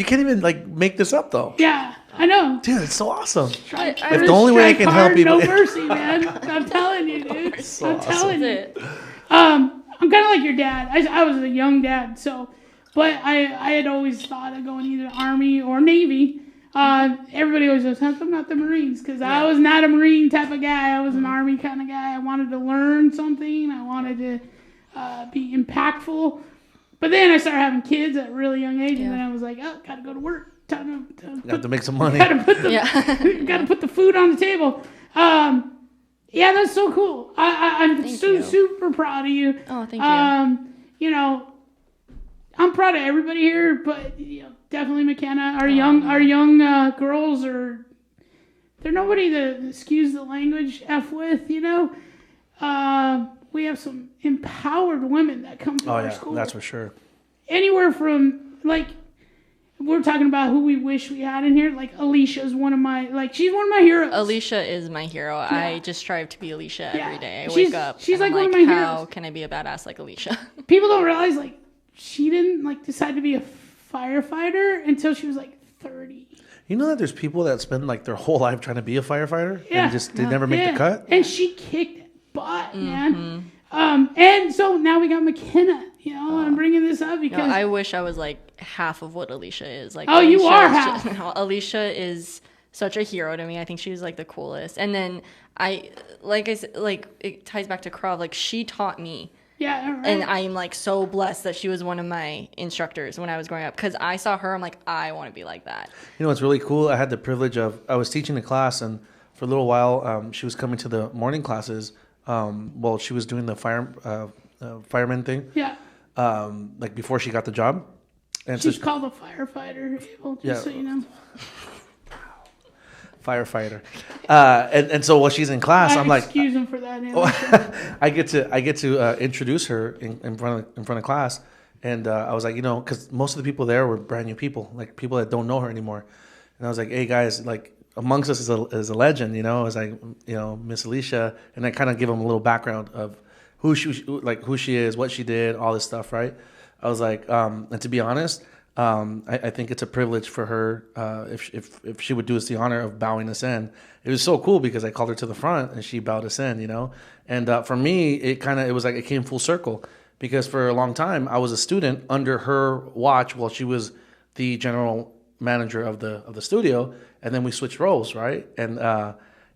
can't even like make this up though. Yeah, I know. Dude, it's so awesome. If the only way I can help people, no mercy, man. I'm telling you, dude. So I'm telling you. That's it. I'm kind of like your dad. I was a young dad, but I had always thought of going either Army or Navy. Everybody always goes, how come not the Marines? Because I was not a Marine type of guy. I was an Army kind of guy. I wanted to learn something. I wanted to be impactful. But then I started having kids at a really young age, and then I was like, oh, gotta go to work. Time to have to make some money. Gotta put the food on the table. Yeah, that's so cool. I'm super proud of you. Oh, thank you. You know, I'm proud of everybody here, but definitely McKenna. Our young girls they're nobody to excuse the language F with. We have some empowered women that come to our school. That's for sure. Anywhere from like. We're talking about who we wish we had in here. Like Alicia's one of my she's one of my heroes. Alicia is my hero. Yeah. I just strive to be Alicia every day. I wake up. She's like one of my heroes. How can I be a badass like Alicia? People don't realize she didn't decide to be a firefighter until she was 30. You know that there's people that spend their whole life trying to be a firefighter and they never make the cut. And she kicked butt, man. And so now we got McKenna. I'm bringing this up because I wish I was half of what Alicia is. You are half. Alicia is such a hero to me. I think she's the coolest. And then I said, it ties back to Krav. She taught me. Yeah, right. And I'm so blessed that she was one of my instructors when I was growing up because I saw her. I'm I want to be like that. You know what's really cool? I had the privilege I was teaching a class, and for a little while, she was coming to the morning classes. While she was doing the fireman thing. Yeah. Before she got the job. And she's called a firefighter, Abel, just so you know. Firefighter. And so while she's in class, I'm excuse him for that. I get to introduce her in front of class, and I was because most of the people there were brand new people, people that don't know her anymore, and I was hey guys, amongst us is a legend, I was Miss Alicia, and I kind of give them a little background of who she is, what she did, all this stuff, right? I was and to be honest, I think it's a privilege for her if she would do us the honor of bowing us in. It was so cool because I called her to the front and she bowed us in, And for me, it came full circle because for a long time I was a student under her watch while she was the general manager of the studio, and then we switched roles, right? And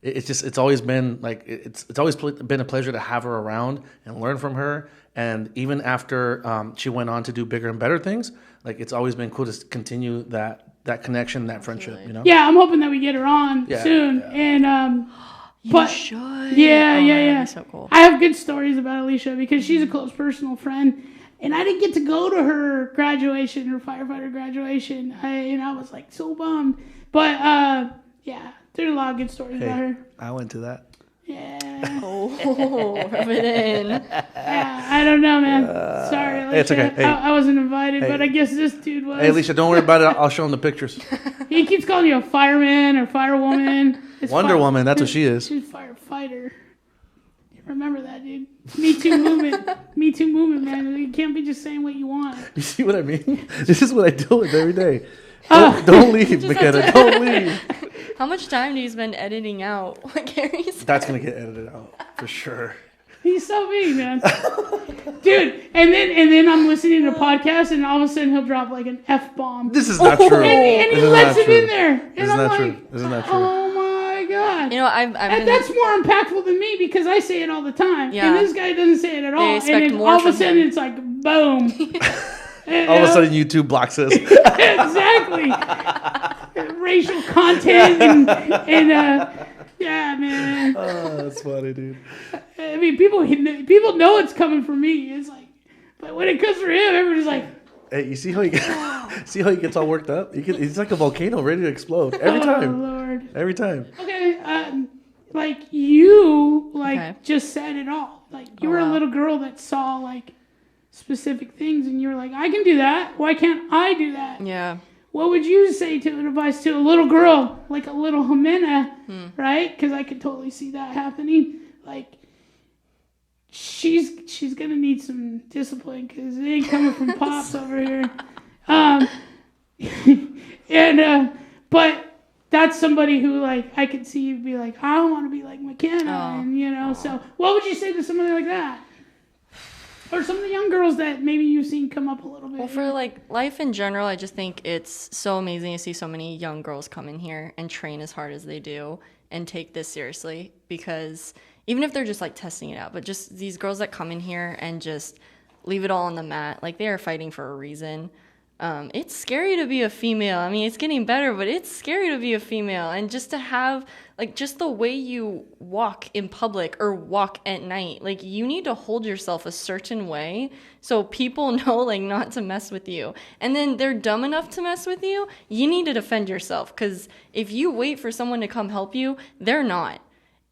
it's always been it's always been a pleasure to have her around and learn from her. And even after she went on to do bigger and better things, it's always been cool to continue that connection, that friendship, Yeah, I'm hoping that we get her on soon. Yeah. And you should. Yeah, yeah. That'd be so cool. I have good stories about Alicia because she's a close personal friend. And I didn't get to go to her graduation, her firefighter graduation. I was so bummed. But yeah, there's a lot of good stories about her. I went to that. Yeah. Oh, rub it in. Yeah, I don't know, man. Sorry, Alicia. It's okay. Hey. I wasn't invited, but I guess this dude was. Hey, Alicia, don't worry about it. I'll show him the pictures. He keeps calling you a fireman or firewoman. Wonder Woman, that's what she is. She's a firefighter. Remember that, dude. Me Too movement. Me Too movement, man. You can't be just saying what you want. You see what I mean? This is what I deal with every day. Don't leave, McKenna. Don't leave. How much time do you spend editing out what Gary said? That's going to get edited out for sure. He's so mean, man. Dude, and then I'm listening to podcasts, and all of a sudden he'll drop like an F-bomb. This is not true. And he lets it in there. And Isn't I'm that like, true? Isn't that true? oh my God. You know, I've And been, that's more impactful than me because I say it all the time. Yeah. And this guy doesn't say it at all. expect And then more all of a from sudden him. it's like, boom. All of a sudden, YouTube blocks us. Exactly. Racial content and yeah, man. Oh, that's funny, dude. I mean, people know it's coming from me. It's like, but when it comes from him, everybody's like, Hey, you see how he gets all worked up? He's like a volcano ready to explode every oh time. Lord. Every time. Okay, like you Okay. just said it all. Like you were wow. a little girl that saw like specific things, and you were like, I can do that. Why can't I do that? yeah. What would you say to advice to a little girl, like a little Jimena, right? Because I could totally see that happening. Like, she's gonna need some discipline because it ain't coming from pops over here. But that's somebody who like I could see you be like, I want to be like McKenna, and So, what would you say to somebody like that? Or some of the young girls that maybe you've seen come up a little bit. Well, for like life in general, I just think it's so amazing to see so many young girls come in here and train as hard as they do and take this seriously, because even if they're just like testing it out, but just these girls that come in here and just leave it all on the mat, like they are fighting for a reason. It's scary to be a female. I mean, it's getting better, but it's scary to be a female. And just to have, like, just the way you walk in public or walk at night, like, you need to hold yourself a certain way so people know, like, not to mess with you. And then they're dumb enough to mess with you, you need to defend yourself. Because if you wait for someone to come help you, they're not.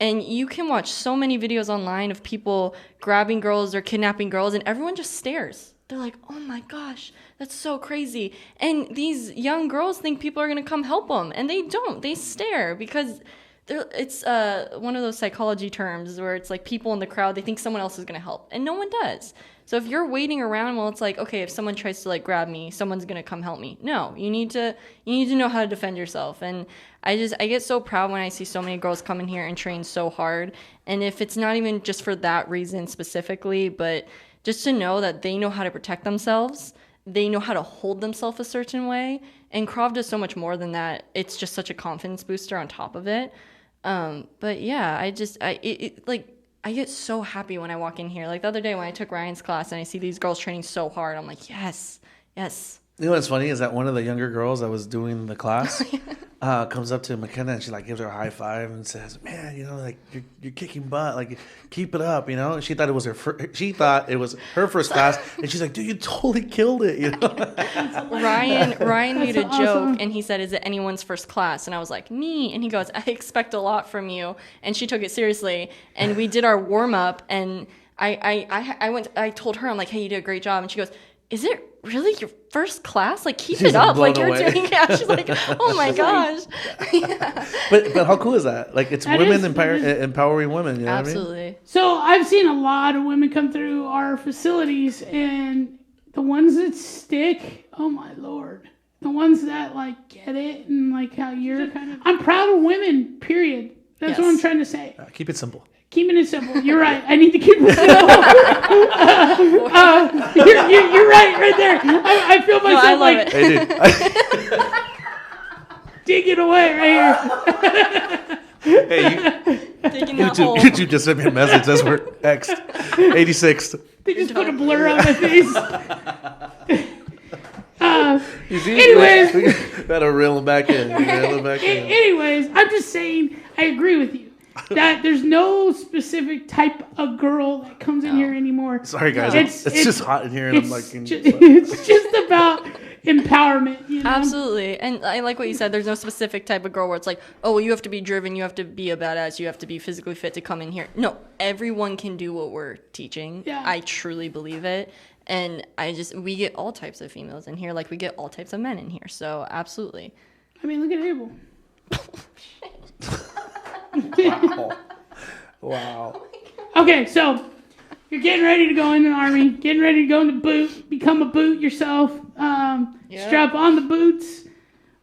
And you can watch so many videos online of people grabbing girls or kidnapping girls, and everyone just stares. They're like, oh my gosh, that's so crazy. And these young girls think people are going to come help them. And they don't. They stare because it's one of those psychology terms where it's like people in the crowd, they think someone else is going to help. And no one does. So if you're waiting around, well, it's like, okay, if someone tries to like grab me, someone's going to come help me. No, you need to know how to defend yourself. And I get so proud when I see so many girls come in here and train so hard. And if it's not even just for that reason specifically, but just to know that they know how to protect themselves, they know how to hold themselves a certain way, and Krav does so much more than that. It's just such a confidence booster on top of it. But yeah, I get so happy when I walk in here. Like the other day when I took Ryan's class and I see these girls training so hard, I'm like, yes. You know what's funny is that one of the younger girls that was doing the class comes up to McKenna and she like gives her a high five and says, "Man, like you're kicking butt. Like keep it up." She thought it was her first class, and she's like, "Dude, you totally killed it." Ryan made a joke awesome. and he said, "Is it anyone's first class?" And I was like, "Me." And he goes, "I expect a lot from you." And she took it seriously. And we did our warm up, and I told her, I'm like, "Hey, you did a great job." And she goes, "Is it really your first class? Like, keep it up. Like, you're doing." Yeah, she's like, "Oh my gosh." Yeah. But how cool is that? Like, it's That women is- empowering women. You know Absolutely. what I mean? So I've seen a lot of women come through our facilities, and the ones that stick, oh my Lord. The ones that like get it and like how you're kind of, I'm proud of women, period. That's what I'm trying to say. Keep it simple. Keeping it simple. You're right. I need to keep it simple. You're right there. I feel myself I love like it. Hey, dude. digging away right here. Digging that hole. YouTube just sent me a message. That's where X 86. They just put a blur on my face. You see? Anyways. Gotta reel them back in. Anyways, I'm just saying, I agree with you. That there's no specific type of girl that comes in here anymore. Sorry, guys. It's just hot in here, and I'm like, it's just about empowerment. You know? Absolutely. And I like what you said. There's no specific type of girl where it's like, oh, you have to be driven, you have to be a badass, you have to be physically fit to come in here. No, everyone can do what we're teaching. Yeah. I truly believe it. And we get all types of females in here, like we get all types of men in here. So absolutely. I mean, look at Abel. Wow. I Okay, so you're getting ready to go in the Army, getting ready to go in the boot, become a boot yourself, strap on the boots.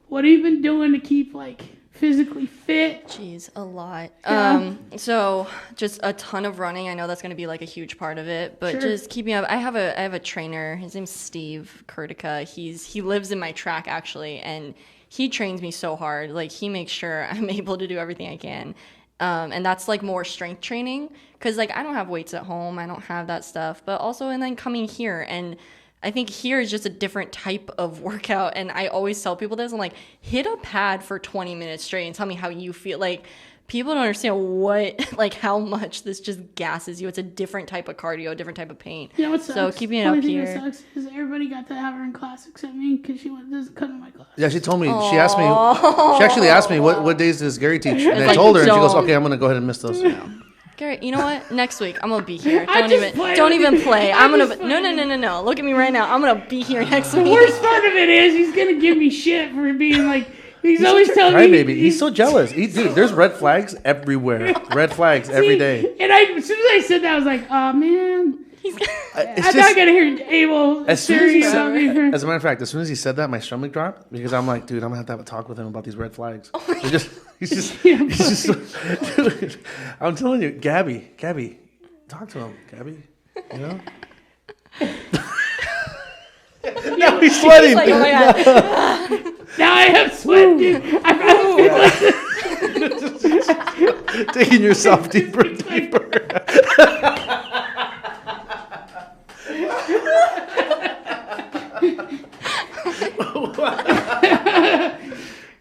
What have you been doing to keep, like, physically fit? Jeez, a lot. Yeah. So just a ton of running. I know that's going to be like a huge part of it, but Sure. just keeping up. I have a trainer. His name's Steve Kurtica. He lives in my track actually, and he trains me so hard. Like he makes sure I'm able to do everything I can. And that's like more strength training because like I don't have weights at home. I don't have that stuff, but also and then coming here and I think here is just a different type of workout. And I always tell people this. I'm like, hit a pad for 20 minutes straight and tell me how you feel. Like, people don't understand how much this just gasses you. It's a different type of cardio, a different type of pain. You know what sucks? So keeping it Only up thing here. that sucks is everybody got to have her in class except me because she doesn't come to my class. Yeah, she told me. She asked me. She actually asked me what days does Gary teach, and I like, told her, and she goes, don't. "Okay, I'm gonna go ahead and miss those." Gary, you know what? Next week I'm gonna be here. I'm just playing Don't with even you. play. I'm I'm just gonna playing. no. Look at me right now. I'm gonna be here next week. The worst part of it is he's gonna give me shit for being like he's always telling me. Crybaby. He's so jealous. Dude, there's red flags everywhere. Red flags every day. And as soon as I said that, I was like, oh man, It's I'm just- not gonna hear Abel As soon as he serious about me. said, as a matter of fact, as soon as he said that, my stomach dropped because I'm like, dude, I'm gonna have a talk with him about these red flags. He's just, dude, I'm telling you, Gabby, talk to him, Gabby. You know. Now he's sweating. He's like, oh my god. Now I have sweat, dude. I feel like Taking yourself deeper and deeper.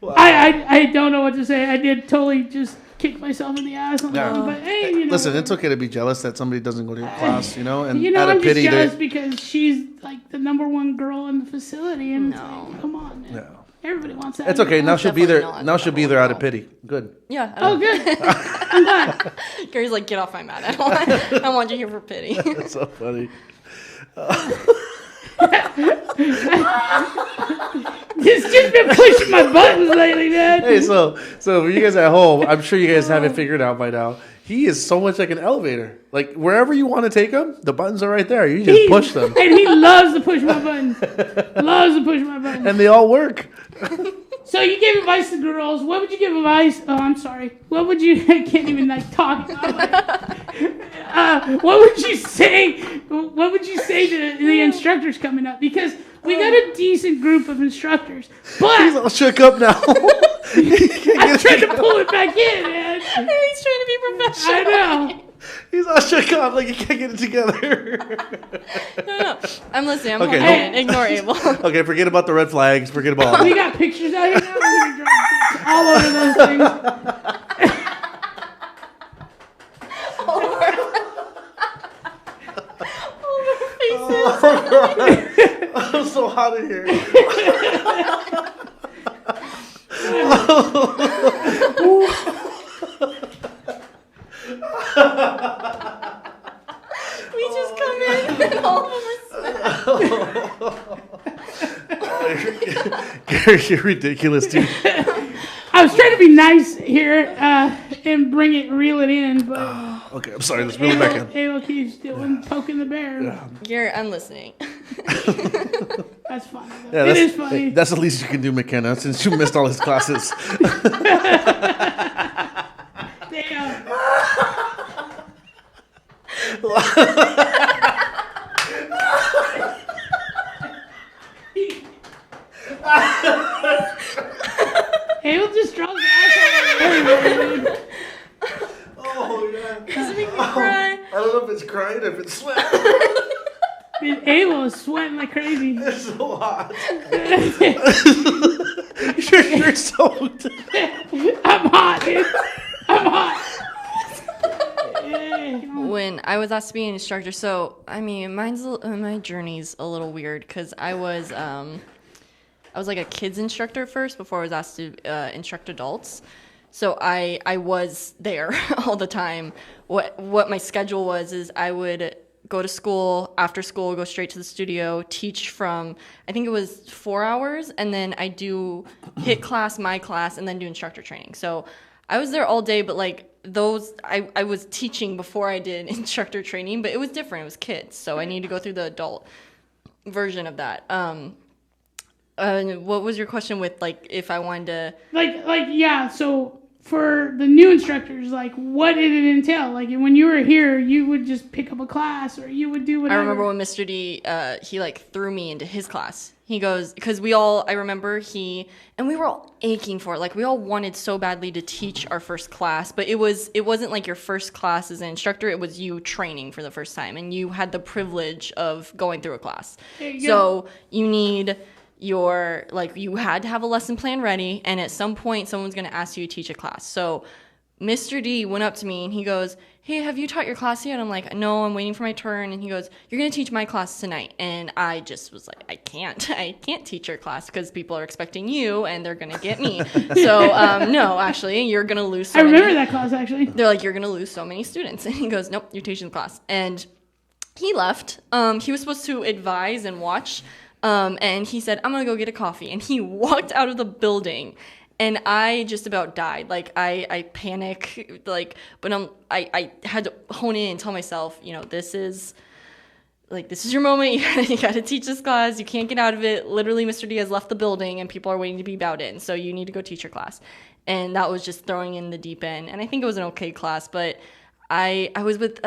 I don't know what to say. I did totally just kick myself in the ass on that one, but hey, you know. Listen, it's okay to be jealous that somebody doesn't go to your class, you know, and You know, out I'm of just pity, jealous because she's like the number one girl in the facility, and it's No. like, come on, man. No. Everybody wants that. It's okay. Now she'll be there. definitely not Now she'll be there out of number pity. Good. Yeah. I Oh, don't- good. I'm glad. Gary's like, get off my mat. I want you here for pity. That's so funny. He's just been pushing my buttons lately, man. Hey, so for you guys at home, I'm sure you guys have it figured out by now. He is so much like an elevator. Like wherever you want to take him, the buttons are right there. You just push them, And he loves to push my buttons. Loves to push my buttons. and they all work. So you give advice to girls. What would you give advice? Oh, I'm sorry. What would you? I can't even like talk. What would you say? What would you say to the instructors coming up? Because we got a decent group of instructors, He's but all shook up now. I'm trying to pull it back in, man. He's trying to be professional. I know. He's all shook up like he can't get it together. No. I'm listening. I'm Okay, okay, Ignore Abel. Okay, forget about the red flags. Forget about all We that. got pictures out here now. We're gonna drop pictures all over those things. I'm so hot in here. We just come in and all of them are sweating. Gary, you're ridiculous, dude. I was trying to be nice here and reel it in, but Okay, I'm sorry. Let's reel it back in. Abel keeps doing poking the bear. Gary, I'm listening. That's funny. Yeah, It is funny. hey, that's the least you can do, McKenna, since you missed all his classes. Damn. Abel just draws the ass everywhere, dude. Oh, yeah. Does it make me cry? I don't know if it's crying or if it's sweat. Dude, Abel is sweating like crazy. It's so hot. You're soaked. I'm hot, dude. I'm hot. Yeah. When I was asked to be an instructor, so I mean, my journey's a little weird because I was like a kids instructor first before I was asked to instruct adults. So I was there all the time. What my schedule was is I would go to school, after school, go straight to the studio, teach from, I think it was 4 hours, and then I do HIT class, my class, and then do instructor training. So I was there all day, but like those, I was teaching before I did instructor training, but it was different. It was kids, so I need to go through the adult version of that. What was your question with like if I wanted to yeah, so for the new instructors, like what did it entail? Like when you were here, you would just pick up a class or you would do whatever. I remember when Mr. D, he like threw me into his class. He goes, because we all, I remember and we were all aching for it. Like we all wanted so badly to teach our first class, but it wasn't like your first class as an instructor. It was you training for the first time, and you had the privilege of going through a class. So you need you had to have a lesson plan ready, and at some point someone's going to ask you to teach a class. So Mr. D went up to me and he goes, hey, have you taught your class yet? I'm like, no, I'm waiting for my turn. And he goes, you're going to teach my class tonight. And I just was like, I can't teach your class because people are expecting you and they're going to get me. So no, actually, you're going to lose so I remember that class, actually. They're like, you're going to lose so many students. And he goes, nope, you're teaching the class. And he left. He was supposed to advise and watch. And he said, I'm going to go get a coffee. And he walked out of the building. And I just about died. Like, I panic, like, but I had to hone in and tell myself, this is your moment. You got to teach this class. You can't get out of it. Literally, Mr. D has left the building and people are waiting to be bowed in. So you need to go teach your class. And that was just throwing in the deep end. And I think it was an okay class, but I was with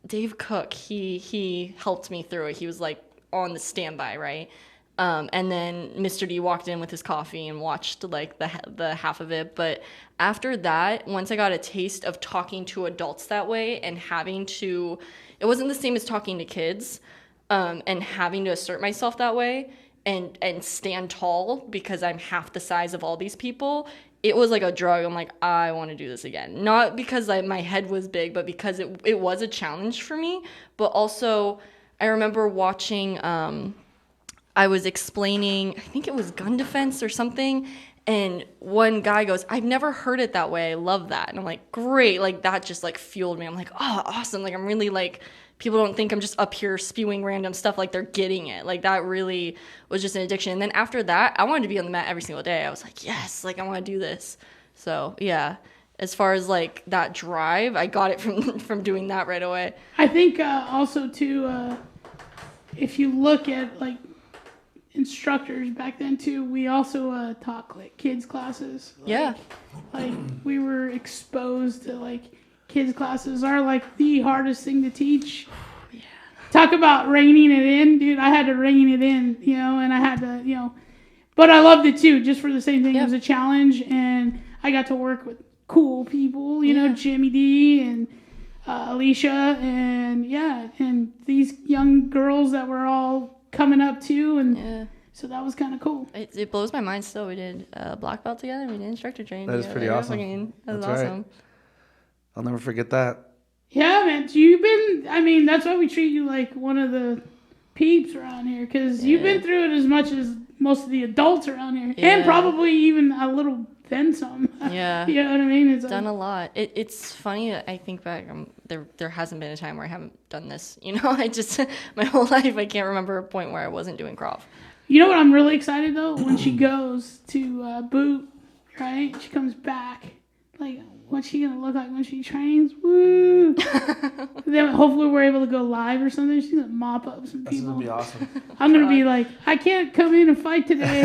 Dave Cook. He helped me through it. He was like on the standby, right? And then Mr. D walked in with his coffee and watched like the half of it. But after that, once I got a taste of talking to adults that way and it wasn't the same as talking to kids, and having to assert myself that way and stand tall because I'm half the size of all these people. It was like a drug. I'm like, I want to do this again. Not because my head was big, but because it was a challenge for me. But also, I remember watching, I was explaining, I think it was gun defense or something, and one guy goes, I've never heard it that way. I love that. And I'm like, great. Like, that just, like, fueled me. I'm like, oh, awesome. Like, I'm really, like, people don't think I'm just up here spewing random stuff. Like, they're getting it. Like, that really was just an addiction. And then after that, I wanted to be on the mat every single day. I was like, yes, like, I want to do this. So, yeah. As far as, like, that drive, I got it from doing that right away. I think also, too, if you look at, like, instructors back then too, we also taught like kids classes. Like we were exposed to like kids classes are like the hardest thing to teach. Yeah. Talk about reining it in, dude. I had to rein it in, and I had to, but I loved it too, just for the same thing. It was a challenge, and I got to work with cool people, Jimmy D and Alicia, and these young girls that were all coming up too, and so that was kind of cool. It blows my mind still. We did black belt together. We did instructor training. That is pretty awesome. That was awesome. Right. I'll never forget that. Yeah, man. So you've been, that's why we treat you like one of the peeps around here, because you've been through it as much as most of the adults around here, and probably even a little then some. Yeah. You know what I mean? It's done a lot. It's funny that I think back, there hasn't been a time where I haven't done this. I just, my whole life, I can't remember a point where I wasn't doing Krav. You know what I'm really excited, though? When she goes to boot, right? She comes back. Like, what's she going to look like when she trains? Woo! Then hopefully we're able to go live or something. She's going to mop up some people. That's going to be awesome. I'm going to be like, I can't come in and fight today.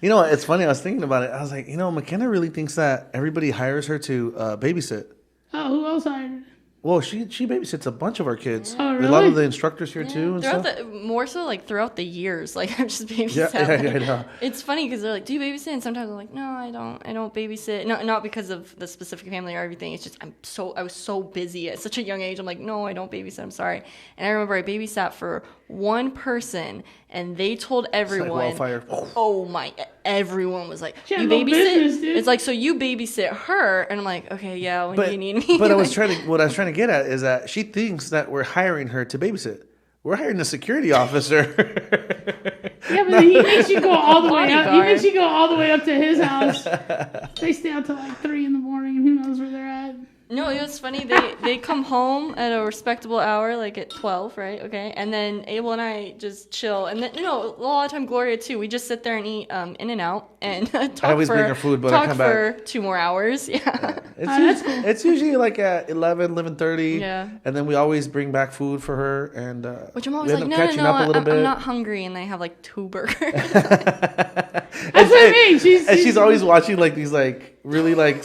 It's funny. I was thinking about it. I was like, McKenna really thinks that everybody hires her to babysit. Oh, who else hired her? Well, she babysits a bunch of our kids. Oh, really? A lot of the instructors here too, and stuff. More so like throughout the years, like I'm just babysitting. Yeah, I know. It's funny because they're like, "Do you babysit?" And sometimes I'm like, "No, I don't babysit." No, not because of the specific family or everything. It's just I was so busy at such a young age. I'm like, "No, I don't babysit. I'm sorry." And I remember I babysat for one person, and they told everyone. It's like wildfire. Oh my! Everyone was like, "You babysit?" Business, it's like, so you babysit her, and I'm like, "Okay, yeah, when do you need me?" But what I was trying to get at is that she thinks that we're hiring her to babysit. We're hiring a security officer. Yeah, but he makes you go all the way up. He makes you go all the way up to his house. They stay out till like 3 a.m. and who knows where they're at. No, it was funny. They come home at a respectable hour, like at 12, right? Okay, and then Abel and I just chill, and then a lot of time Gloria too. We just sit there and eat In-N-Out and talk I always bring her food, but I come for back 2 more hours. Yeah. It's usually like at 11:30. Yeah. And then we always bring back food for her, and Which I'm always we like, end no, up catching up a little bit. I'm not hungry, and I have like 2 burgers. That's what I mean. She's always watching like these like really like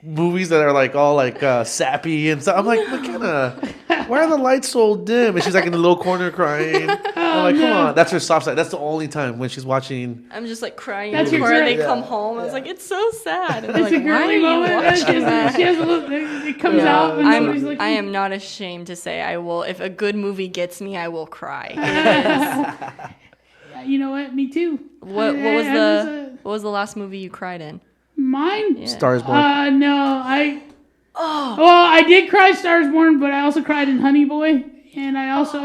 movies that are like all like sappy and stuff. I'm like, McKenna, why are the lights so dim? And she's like in the little corner crying. I'm like, come on. That's her soft side. That's the only time when she's watching. I'm just like crying That's before your they girl- come home. I was like, it's so sad. And It's they're a like, why are girly you moment. watching that? She has a little. It comes out when nobody's looking. I am not ashamed to say I will. If a good movie gets me, I will cry. It is. Yeah, you know what? Me too. What was the last movie you cried in? Mine? Yeah. Stars Born. No, Well, I did cry Stars Born, but I also cried in Honey Boy, and I also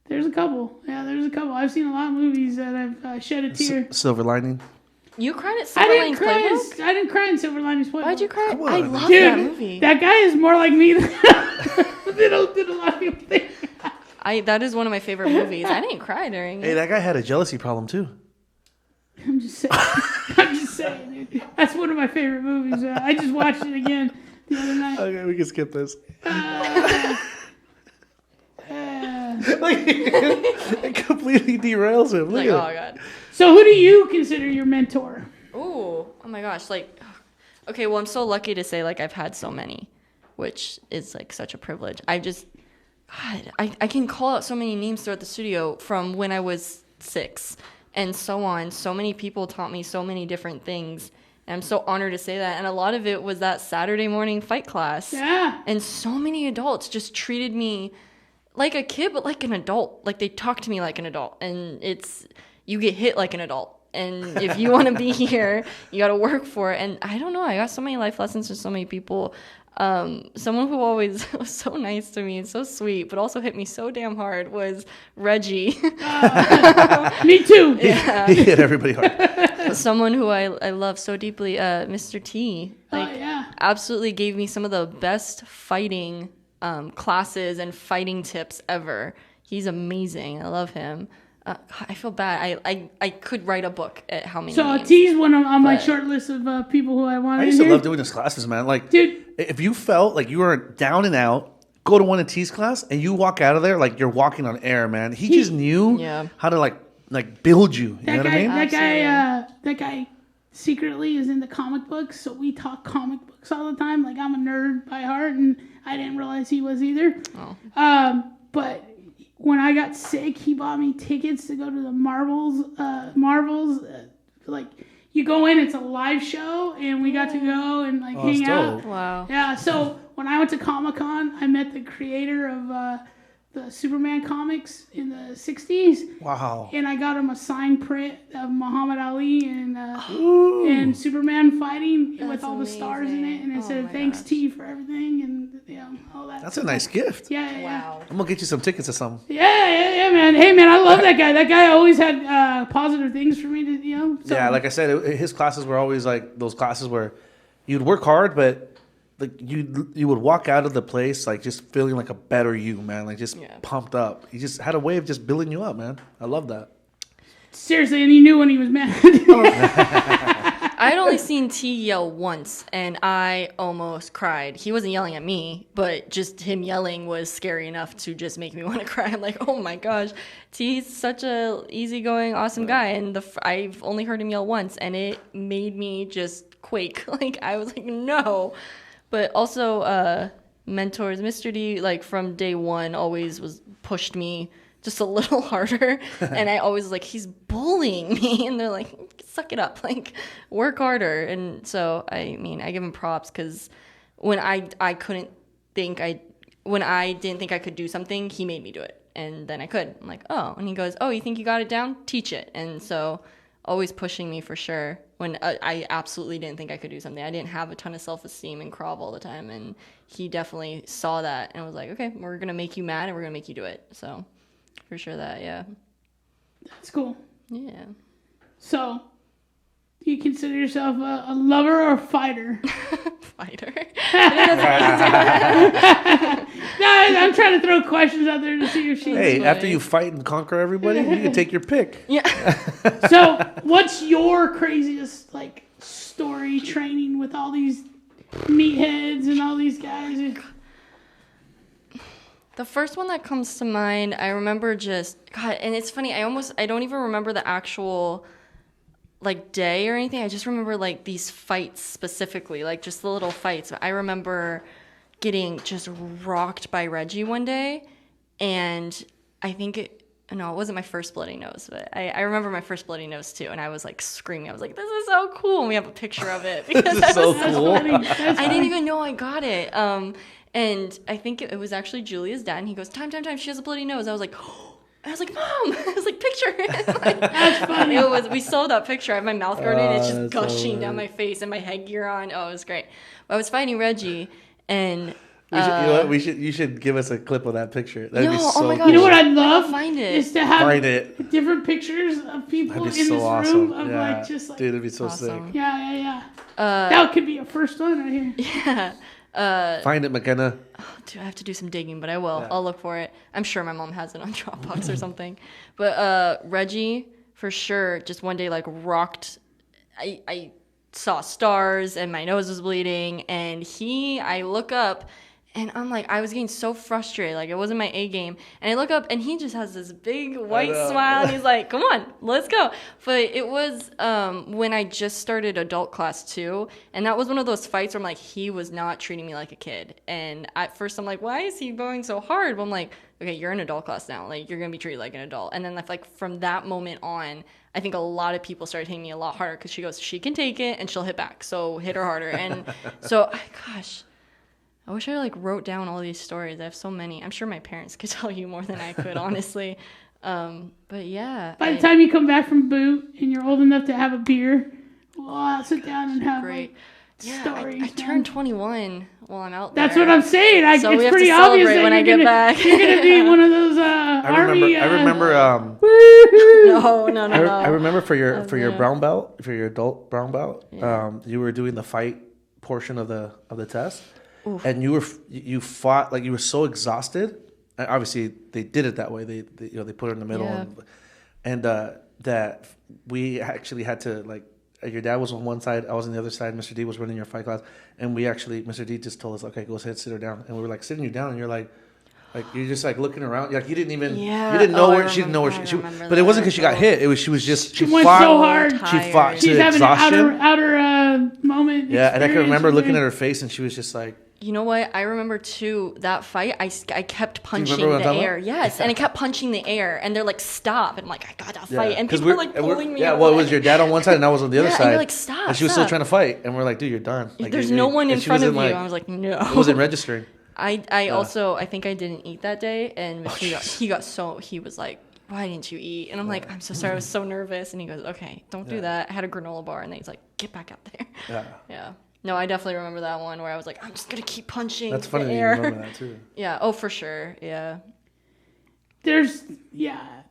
there's a couple. Yeah, there's a couple. I've seen a lot of movies that I've shed a tear. Silver Lining. You cried at I Silver didn't Linings cry. Playbook? I didn't cry in Silver Linings Playbook. Why'd you cry? Come on. I love Dude, that movie. that guy is more like me than a lot of people think. That is one of my favorite movies. I didn't cry during Hey, it. that guy had a jealousy problem too. I'm just saying. Dude. That's one of my favorite movies. I just watched it again the other night. Okay, we can skip this. It completely derails him. Look Like, at oh it. god. So, who do you consider your mentor? Ooh, oh my gosh. Like, okay, well, I'm so lucky to say, like, I've had so many, which is, like, such a privilege. God, I can call out so many names throughout the studio from when I was 6 and so on. So many people taught me so many different things. And I'm so honored to say that. And a lot of it was that Saturday morning fight class. Yeah. And so many adults just treated me like a kid, but like an adult. Like, they talk to me like an adult. And you get hit like an adult. And if you want to be here, you got to work for it. And I don't know, I got so many life lessons from so many people. Someone who always was so nice to me and so sweet, but also hit me so damn hard was Reggie. Me too. Yeah. He hit everybody hard. Someone who I love so deeply, Mr. T. Absolutely gave me some of the best fighting classes and fighting tips ever. He's amazing. I love him. I feel bad. I could write a book at how many names. T's one on my short list of people who I want I to used to hear. love doing his classes, man. Like, Dude. if you felt like you were down and out, go to one of T's class and you walk out of there like you're walking on air, man. He just knew how to like build you. You know what I mean? That guy secretly is into comic books, so we talk comic books all the time. Like, I'm a nerd by heart, and I didn't realize he was either. But when I got sick, he bought me tickets to go to the Marvels. Like, you go in, it's a live show, and we got to go and hang out. Wow. Yeah. So when I went to Comic-Con, I met the creator of the Superman comics in the '60s. Wow. And I got him a signed print of Muhammad Ali and Superman fighting with all the stars in it, and it said "Thanks T for everything," and all that. That's a nice gift. Yeah. Wow. I'm gonna get you some tickets or something. Yeah, man. Hey, man, I love that guy. That guy always had positive things for me to, So. Yeah, like I said, his classes were always like those classes where you'd work hard, but like you would walk out of the place like just feeling like a better you, man. Like just pumped up. He just had a way of just building you up, man. I love that. Seriously, and he knew when he was mad. I had only seen T yell once, and I almost cried. He wasn't yelling at me, but just him yelling was scary enough to just make me want to cry. I'm like, oh my gosh, T's such a easygoing, awesome guy, and I've only heard him yell once, and it made me just quake. Like, I was like, no. But also, mentors, Mr. D, like, from day one, always pushed me just a little harder. And I always was like, he's bullying me. And they're like, suck it up, like, work harder. And so, I mean, I give him props because when I didn't think I could do something, he made me do it. And then I could. I'm like, oh. And he goes, oh, you think you got it down? Teach it. And so, always pushing me for sure when I absolutely didn't think I could do something. I didn't have a ton of self-esteem and crop all the time. And he definitely saw that and was like, okay, we're going to make you mad and we're going to make you do it. So, for sure that, yeah. That's cool. Yeah. So, Do you consider yourself a lover or a fighter? Fighter. No, I'm trying to throw questions out there to see if she's. Hey, after you fight and conquer everybody, you can take your pick. Yeah. So, what's your craziest like story training with all these meatheads and all these guys? The first one that comes to mind, I remember and it's funny, I don't even remember the actual like day or anything. I just remember like these fights specifically, like just the little fights. I remember getting just rocked by Reggie one day, and I think it wasn't my first bloody nose, but I remember my first bloody nose too, and I was like screaming. I was like, "This is so cool!" And we have a picture of it because This is so cool. I didn't even know I got it. And I think it was actually Julia's dad, and he goes, "Time, she has a bloody nose." I was like, "Oh." I was like, "Mom!" I was like, "Picture." Like, That's funny. we saw that picture. I have my mouth guarded, and it's just that's gushing so down my face and my headgear on. Oh, it was great. But I was fighting Reggie, and You know what? You should give us a clip of that picture. That'd be No, so oh my cool. God. You know what I'd love? Find it. Is to have Find it. different pictures of people That'd in be this so awesome. room of Yeah. like just like Dude, it'd be so Awesome. sick. yeah. That could be a first one right here. Yeah. Find it, McKenna. Dude, I have to do some digging, but I will. Yeah. I'll look for it. I'm sure my mom has it on Dropbox or something. But Reggie, for sure, just one day like rocked. I saw stars and my nose was bleeding, and I look up. And I'm like, I was getting so frustrated. Like, it wasn't my A game. And I look up, and he just has this big white smile. And he's like, come on, let's go. But it was when I just started adult class, too. And that was one of those fights where I'm like, he was not treating me like a kid. And at first, I'm like, why is he going so hard? But I'm like, okay, you're in adult class now. Like, you're going to be treated like an adult. And then, like, from that moment on, I think a lot of people started hitting me a lot harder because she goes, she can take it, and she'll hit back. So hit her harder. And so, gosh. I wish I like wrote down all these stories. I have so many. I'm sure my parents could tell you more than I could, honestly. But yeah. By the time you come back from boot and you're old enough to have a beer, I'll sit down and have great. like stories. I turned 21 while I'm out there. That's what I'm saying. So we It's have pretty to obvious celebrate that when I get back. You're gonna be one of those army. I remember. No. I remember for your yeah. brown belt, for your adult brown belt, Yeah. you were doing the fight portion of the test. Oof. And you fought like you were so exhausted. And obviously, they did it that way. They put it in the middle, Yeah. and that we actually had to like. Your dad was on one side, I was on the other side. Mr. D was running your fight class, and Mr. D just told us, "Okay, go ahead, sit her down." And we were like sitting you down, and you're like you're just like looking around, like you didn't even, Yeah. you didn't know Oh, where she didn't know where she, remember but it wasn't that. because she got hit. It was she went fought so hard. She fought Tired. to She's having exhaustion. an outer moment. Yeah, and I can experience remember with looking her. at her face, and she was just like. You know what? I remember too that fight. I kept punching remember what the I'm talking air. about? Yes, and I kept punching the air, and they're like, "Stop!" And I'm like, "I gotta fight." And 'cause people are like pulling me. Yeah, away. well, it was your dad on one side, and I was on the other Yeah, side. and you're like, "Stop, And she was still stop." trying to fight, and we're like, "Dude, you're done." Like, There's no one in and she front of wasn't, you. like- I was like, "No." It wasn't registering. I also I think I didn't eat that day, and he was like, "Why didn't you eat?" And I'm like, "I'm so sorry. I was so nervous." And he goes, "Okay, don't do that." I had a granola bar, and then he's like, "Get back out there." Yeah. Yeah. No, I definitely remember that one where I was like, "I'm just gonna keep punching." That's funny the that you air. remember that too. Yeah. Oh, for sure. Yeah. There's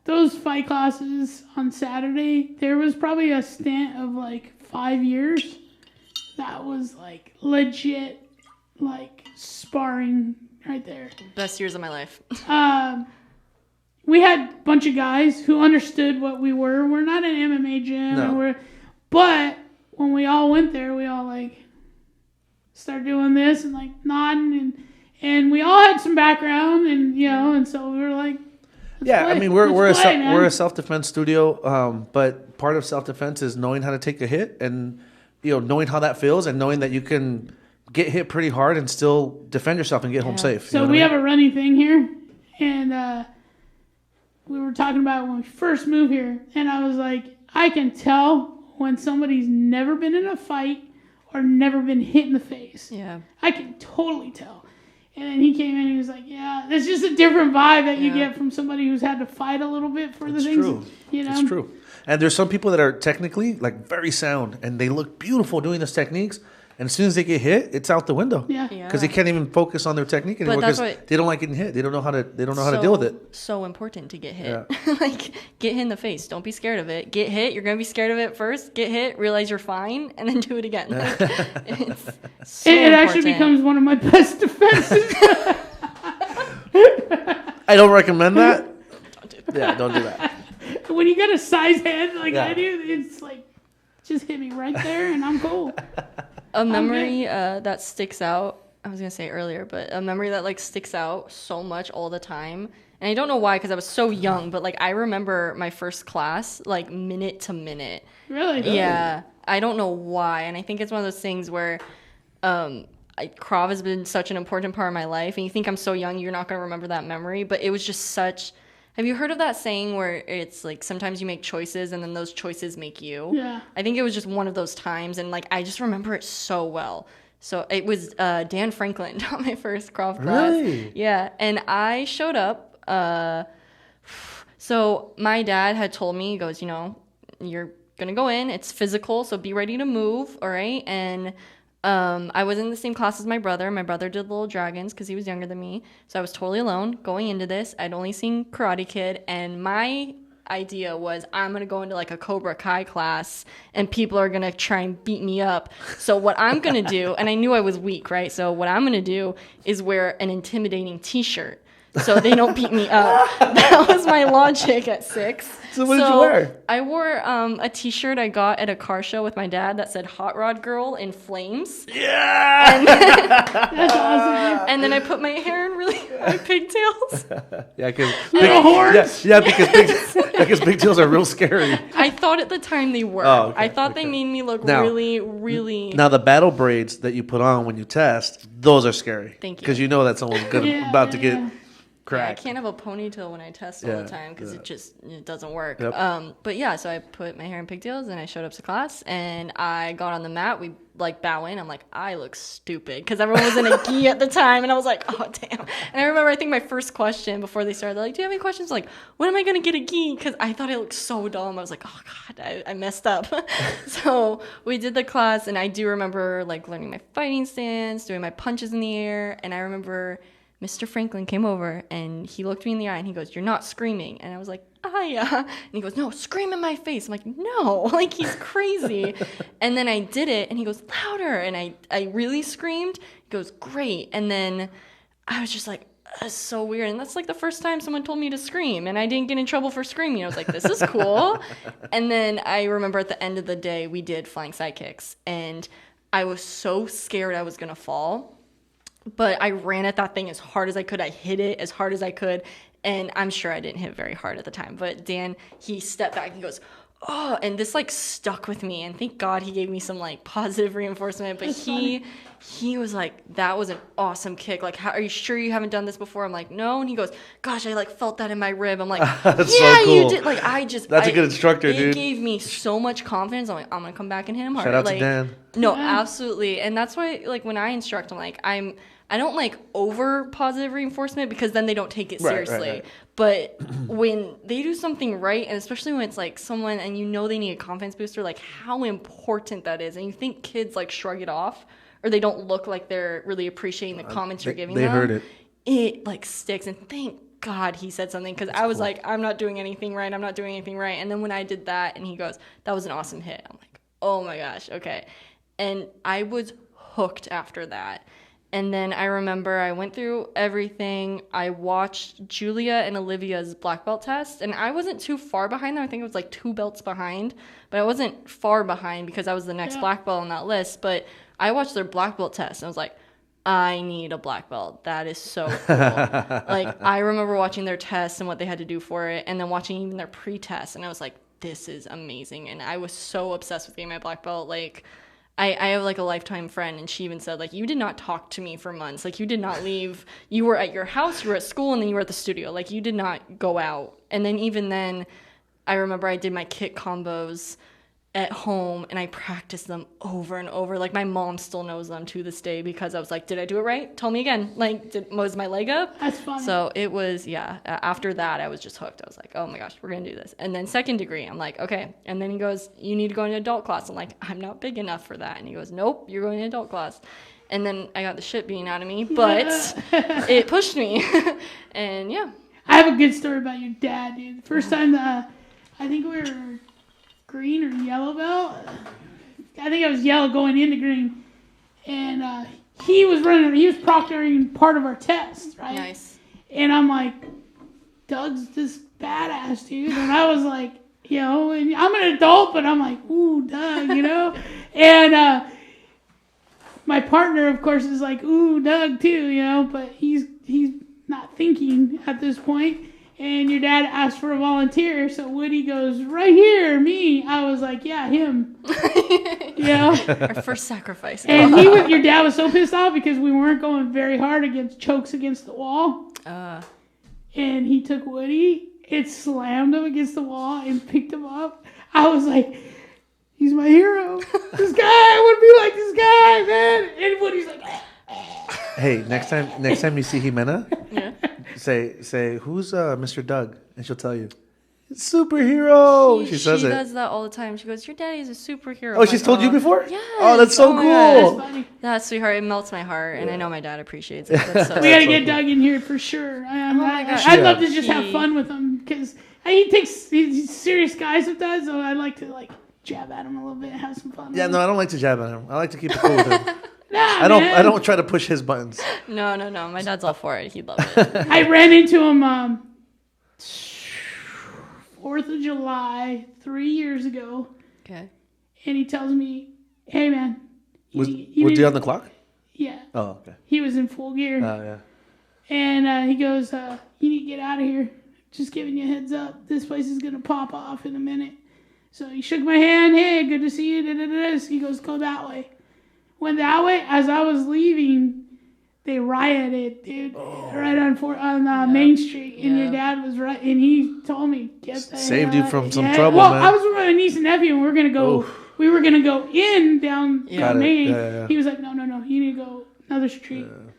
those fight classes on Saturday. There was probably a stint of like 5 years that was like legit like sparring right there. Best years of my life. We had a bunch of guys who understood what we were. We're not an MMA gym, No. but when we all went there, we all like started doing this and like nodding and we all had some background and so we were like, Yeah, play. I mean we're man. a self-defense studio, but part of self-defense is knowing how to take a hit and knowing how that feels and knowing that you can get hit pretty hard and still defend yourself and get home safe. So we have a running thing here, and we were talking about when we first moved here, and I was like, I can tell when somebody's never been in a fight or never been hit in the face. Yeah. I can totally tell. And then he came in and he was like, yeah, there's just a different vibe that you get from somebody who's had to fight a little bit for the things. True. You know? It's true. And there's some people that are technically like very sound and they look beautiful doing these techniques. And as soon as they get hit, it's out the window. Yeah. Because they can't even focus on their technique anymore that's because what- they don't like getting hit. They don't know how to deal with it. So important to get hit. Like, get hit in the face. Don't be scared of it. Get hit. You're going to be scared of it first. Get hit. Realize you're fine. And then do it again. Like, it's so It actually important. becomes one of my best defenses. I don't recommend that. Don't do that. Yeah, don't do that. When you got a size head like Yeah. I do, it's like, just hit me right there and I'm cool. A memory that sticks out, I was going to say earlier, but a memory that like sticks out so much all the time. And I don't know why, because I was so young, but like I remember my first class like minute to minute. Really? Yeah, I don't know why, and I think it's one of those things where Krav has been such an important part of my life, and you think I'm so young, you're not going to remember that memory, but it was just such... Have you heard of that saying where it's like sometimes you make choices and then those choices make you? Yeah. I think it was just one of those times, and like I just remember it so well. So it was Dan Franklin taught my first Krav class. Really? Yeah, and I showed up. So my dad had told me, he goes, you know, you're gonna go in. It's physical, so be ready to move. All right, and I was in the same class as my brother. My brother did Little Dragons because he was younger than me. So I was totally alone going into this. I'd only seen Karate Kid, and my idea was I'm going to go into like a Cobra Kai class and people are going to try and beat me up. So what I'm going to do, and I knew I was weak, right? So what I'm going to do is wear an intimidating t-shirt so they don't beat me up. That was my logic at 6. So what did you wear? I wore a t-shirt I got at a car show with my dad that said Hot Rod Girl in flames. Yeah. That's awesome. And then I put my hair in really high pigtails. Yeah, because Little horns? because pigtails are real scary. I thought at the time they were. Oh, okay, I thought they made me look Now- really, really... Now the battle braids that you put on when you test, those are scary. Thank you. Because you know that someone's about to get Yeah, I cracked. can't have a ponytail when I test all Yeah, the time because it doesn't work. Yep. But yeah, so I put my hair in pigtails and I showed up to class and I got on the mat. We like bow in. I'm like, I look stupid because everyone was in a gi at the time, and I was like, oh damn. And I remember, I think my first question before they started, they're like, do you have any questions? Like, when am I gonna get a gi? Because I thought it looked so dumb. I was like, oh god, I messed up. So we did the class, and I do remember like learning my fighting stance, doing my punches in the air, and I remember Mr. Franklin came over and he looked me in the eye and he goes, you're not screaming. And I was like, yeah. And he goes, no, scream in my face. I'm like, no, like he's crazy. And then I did it and he goes, louder. And I really screamed. He goes, great. And then I was just like, that's so weird. And that's like the first time someone told me to scream and I didn't get in trouble for screaming. I was like, this is cool. And then I remember at the end of the day, we did flying side kicks and I was so scared I was going to fall. But I ran at that thing as hard as I could. I hit it as hard as I could. And I'm sure I didn't hit very hard at the time. But Dan, he stepped back and he goes, oh, and this like stuck with me. And thank God he gave me some like positive reinforcement. But he was like, that was an awesome kick. Like, how, are you sure you haven't done this before? I'm like, no. And he goes, gosh, I like felt that in my rib. I'm like, That's yeah, so cool. you did. Like, That's a good instructor, dude. It gave me so much confidence. I'm like, I'm going to come back and hit him hard. Shout out like, to Dan. No, Yeah. absolutely. And that's why, like, when I instruct, I'm like, I don't like over positive reinforcement because then they don't take it Right, seriously. right. But when they do something right, and especially when it's like someone and you know they need a confidence booster, like how important that is. And you think kids like shrug it off or they don't look like they're really appreciating the comments you're giving they them. heard it. It like sticks. And thank God he said something because I was cool. like, I'm not doing anything right. I'm not doing anything right. And then when I did that and he goes, that was an awesome hit. I'm like, oh my gosh, okay. And I was hooked after that. And then I remember I went through everything. I watched Julia and Olivia's black belt test, and I wasn't too far behind them. I think it was like 2 belts behind, but I wasn't far behind because I was the next black belt on that list. But I watched their black belt test, and I was like, I need a black belt. That is so cool. Like, I remember watching their tests and what they had to do for it, and then watching even their pre-test, and I was like, this is amazing. And I was so obsessed with getting my black belt. Like, I have like a lifetime friend, and she even said, like, you did not talk to me for months. Like, you did not leave. You were at your house, you were at school, and then you were at the studio. Like, you did not go out. And then even then, I remember I did my kick combos at home, and I practiced them over and over. Like, my mom still knows them to this day because I was like, did I do it right? Tell me again. Like, was my leg up? That's funny. So it was, after that, I was just hooked. I was like, oh my gosh, we're going to do this. And then second degree, I'm like, okay. And then he goes, you need to go into adult class. I'm like, I'm not big enough for that. And he goes, nope, you're going to adult class. And then I got the shit beaten out of me, but it pushed me. And yeah. I have a good story about your dad, dude. The first time I think we were green or yellow belt. I think I was yellow going into green. And he was proctoring part of our test, right? Nice. And I'm like, Doug's this badass, dude. And I was like, and I'm an adult, but I'm like, ooh, Doug, And my partner, of course, is like, ooh, Doug too, but he's not thinking at this point. And your dad asked for a volunteer, so Woody goes, right here, me. I was like, yeah, him. Our first sacrifice. And your dad was so pissed off because we weren't going very hard against chokes against the wall. And he took Woody and slammed him against the wall and picked him up. I was like, he's my hero. This guy, I want to be like this guy, man. And Woody's like, Hey, next time you see Jimena, say who's Mr. Doug, and she'll tell you. Superhero. She says it. She does that all the time. She goes, your daddy's a superhero. Oh, she's told you before? Yes. Oh, that's so cool. that's funny. That's sweetheart. It melts my heart, and I know my dad appreciates it. That's so We got to get Doug in here for sure. my gosh. I'd love to just have fun with him because he's serious guy sometimes, so I'd like to jab at him a little bit and have some fun. Yeah, no, I don't like to jab at him. I like to keep it cool with him. Nah, I man. don't try to push his buttons. No. My dad's all for it. He'd love it. I ran into him 4th of July 3 years ago, Okay. and he tells me, "Hey, man." Was he on the clock? Yeah. Oh, okay. He was in full gear. Oh, yeah. And he goes, you need to get out of here. Just giving you a heads up. This place is going to pop off in a minute. So he shook my hand. Hey, good to see you. Da-da-da-da. He goes, go that way. Went that way. As I was leaving, they rioted, dude. Right on Main Street. And your dad was right. And he told me, get the Saved hell you from out. some trouble, well, man. I was with my niece and nephew, and we were going to go. Oof. We were going to go down Main. Yeah. He was like, no. You need to go another street. Yeah.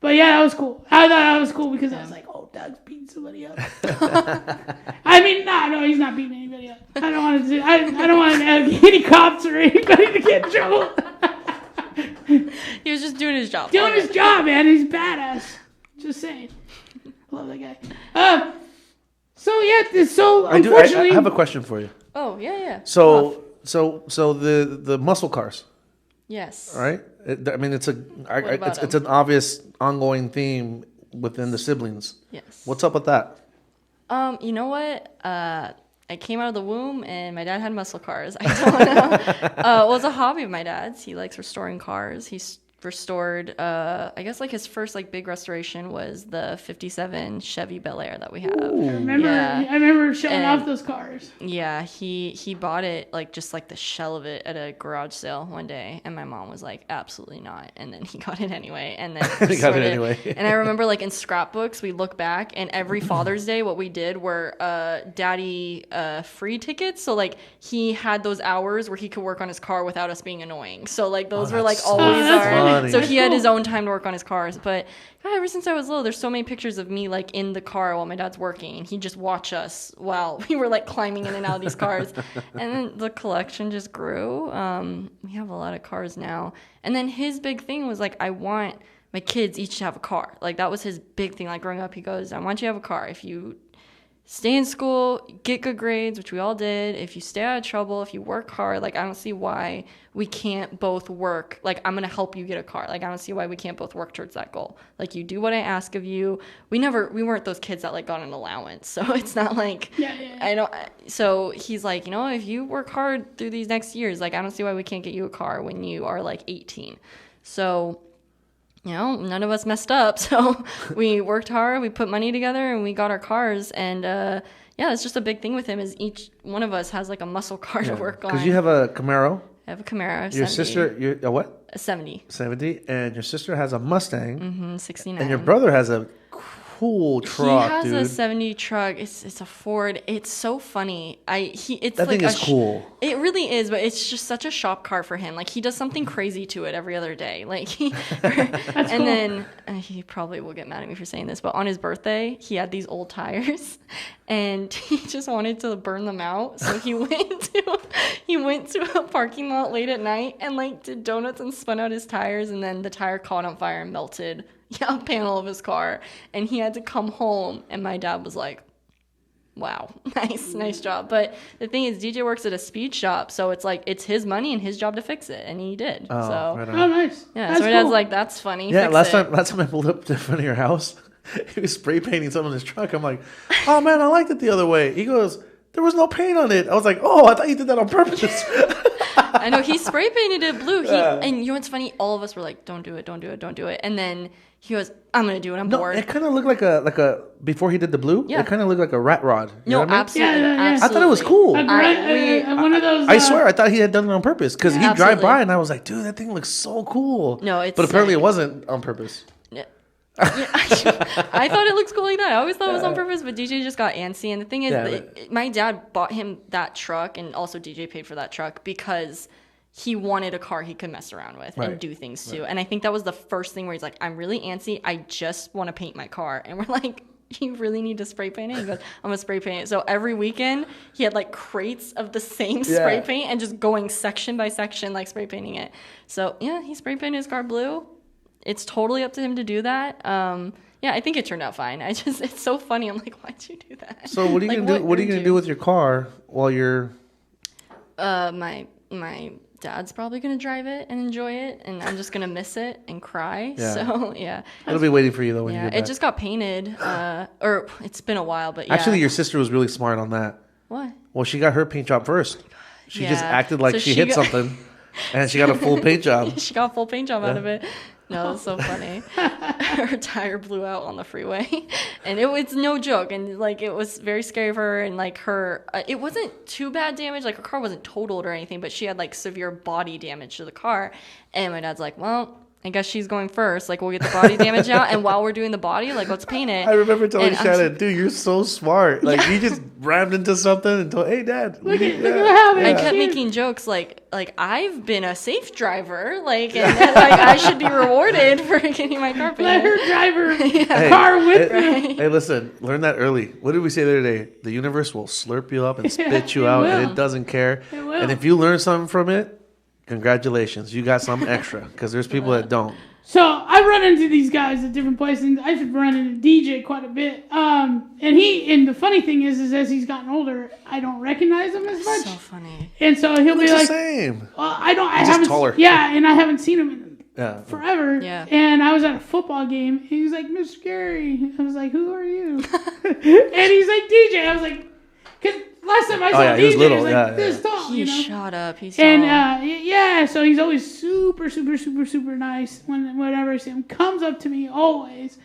But yeah, that was cool. I thought that was cool because I was like, oh, Doug's beating somebody up. I mean, no, he's not beating anybody up. I don't want to have any cops or anybody to get in trouble. He was just doing his job. Doing his job, man. He's badass. Just saying. Love that guy. Unfortunately, I have a question for you. Oh, yeah. So the muscle cars, Yes. right? It's about an obvious ongoing theme within the siblings. Yes. What's up with that? You know what? I came out of the womb and my dad had muscle cars. I don't know. Well, it's a hobby of my dad's. He likes restoring cars. He's restored, I guess his first big restoration was the 57 Chevy Bel Air that we have. I remember showing off those cars. Yeah, he bought it just the shell of it at a garage sale one day, and my mom was like, absolutely not. And then he got it anyway, and then He got it anyway. And I remember in scrapbooks we look back, and every Father's Day what we did were daddy free tickets. So he had those hours where he could work on his car without us being annoying. So those were always our. So he had his own time to work on his cars. But God, ever since I was little, there's so many pictures of me in the car while my dad's working, and he'd just watch us while we were climbing in and out of these cars. And then the collection just grew. We have a lot of cars now. And then his big thing was I want my kids each to have a car. That was his big thing. Growing up, he goes, I want you to have a car. If you stay in school, get good grades, which we all did. If you stay out of trouble, if you work hard, I don't see why we can't both work. I'm going to help you get a car. I don't see why we can't both work towards that goal. You do what I ask of you. We weren't those kids that got an allowance. So it's not I don't. So he's if you work hard through these next years, I don't see why we can't get you a car when you are 18. So, none of us messed up. So we worked hard, we put money together, and we got our cars. And it's just a big thing with him is each one of us has a muscle car to work on. Because you have a Camaro. I have a Camaro. Your sister, a what? A 70. 70, and your sister has a Mustang. 69. And your brother has a cool truck, he has dude. a 70 truck. It's a Ford. It's so funny. It's That like thing is cool. It really is, but it's just such a shop car for him. Like he does something crazy to it every other day. Like then he probably will get mad at me for saying this, but on his birthday, he had these old tires, and he just wanted to burn them out. So he went to a parking lot late at night and like did donuts and spun out his tires, and then the tire caught on fire and melted a panel of his car, and he had to come home, and my dad was like, wow, nice job. But the thing is, DJ works at a speed shop, so it's like it's his money and his job to fix it, and he did. Oh, So right Oh, nice. yeah, That's so my dad's cool. like, that's funny. Yeah, fix last time I pulled up to the front of your house, he was spray painting something on his truck. I'm like, oh man, I liked it the other way. He goes, there was no paint on it. I was like, oh, I thought you did that on purpose. I know, he spray painted it blue. Yeah. And you know what's funny? All of us were like, don't do it. And then he goes, I'm gonna do it. I'm No, bored. it kind of looked like a before he did the blue. Yeah. It kind of looked like a rat rod. You know No, what I mean? absolutely, Yeah. I thought it was cool. One of those. I swear, I thought he had done it on purpose because he'd drive Absolutely. by and I was like, dude, that thing looks so cool. No, it's but apparently sick. it wasn't on purpose. Yeah. I thought it looked cool like that. I always thought it was on purpose, but DJ just got antsy. And the thing is, Yeah, my dad bought him that truck, and also DJ paid for that truck because he wanted a car he could mess around with Right. and do things to. And I think that was the first thing where he's like, I'm really antsy. I just want to paint my car. And we're like, you really need to spray paint it? He goes, I'm going to spray paint it. So every weekend, he had like crates of the same spray Yeah. paint and just going section by section, like spray painting it. So yeah, he spray painted his car blue. It's totally up to him to do that. Yeah, I think it turned out fine. It's so funny. I'm like, why'd you do that? So what are you Like, gonna do? What are you urged gonna do with your car while you're? My dad's probably gonna drive it and enjoy it, and I'm just gonna miss it and cry. Yeah. So yeah, It'll be waiting for you though when you yeah. get back. It just got painted, or it's been a while, but yeah. Actually, your sister was really smart on that. What? Well, she got her paint job first. She just Yeah. acted like So she she hit got- something, and she got a full paint job. She got a full paint job out of it. No, it's so funny. Her tire blew out on the freeway, and it's no joke. And like it was very scary for her. And like her, it wasn't too bad damage. Like her car wasn't totaled or anything, but she had like severe body damage to the car. And my dad's like, well, I guess she's going first. Like we'll get the body damage out, and while we're doing the body, like let's paint it. I remember telling And I'm Shannon, dude, you're so smart. Like you just rammed into something and told, hey, Dad. Look at what happened. I kept making jokes like I've been a safe driver, like and like I should be rewarded for getting my car Let painted. her drive her car with me. Hey, listen, learn that early. What did we say the other day? The universe will slurp you up and spit you it out, will. and it doesn't care. It will. And if you learn something from it, congratulations, you got something extra. Because there's people that don't. So I run into these guys at different places. And I should run into DJ quite a bit. And the funny thing is as he's gotten older, I don't recognize him as much. So funny. And so he'll be It's the like, same. well, I just haven't, taller. yeah, and I haven't seen him in Yeah. forever. Yeah. And I was at a football game, and he was like, Mr. Gary. I was like, who are you? And he's like, DJ. I was like, because last time I saw yeah, DJ, he was little, he was like yeah, this tall, He you know? shot up. He's tall. And yeah, so he's always super, super, super, super nice. Whenever I see him, comes up to me always.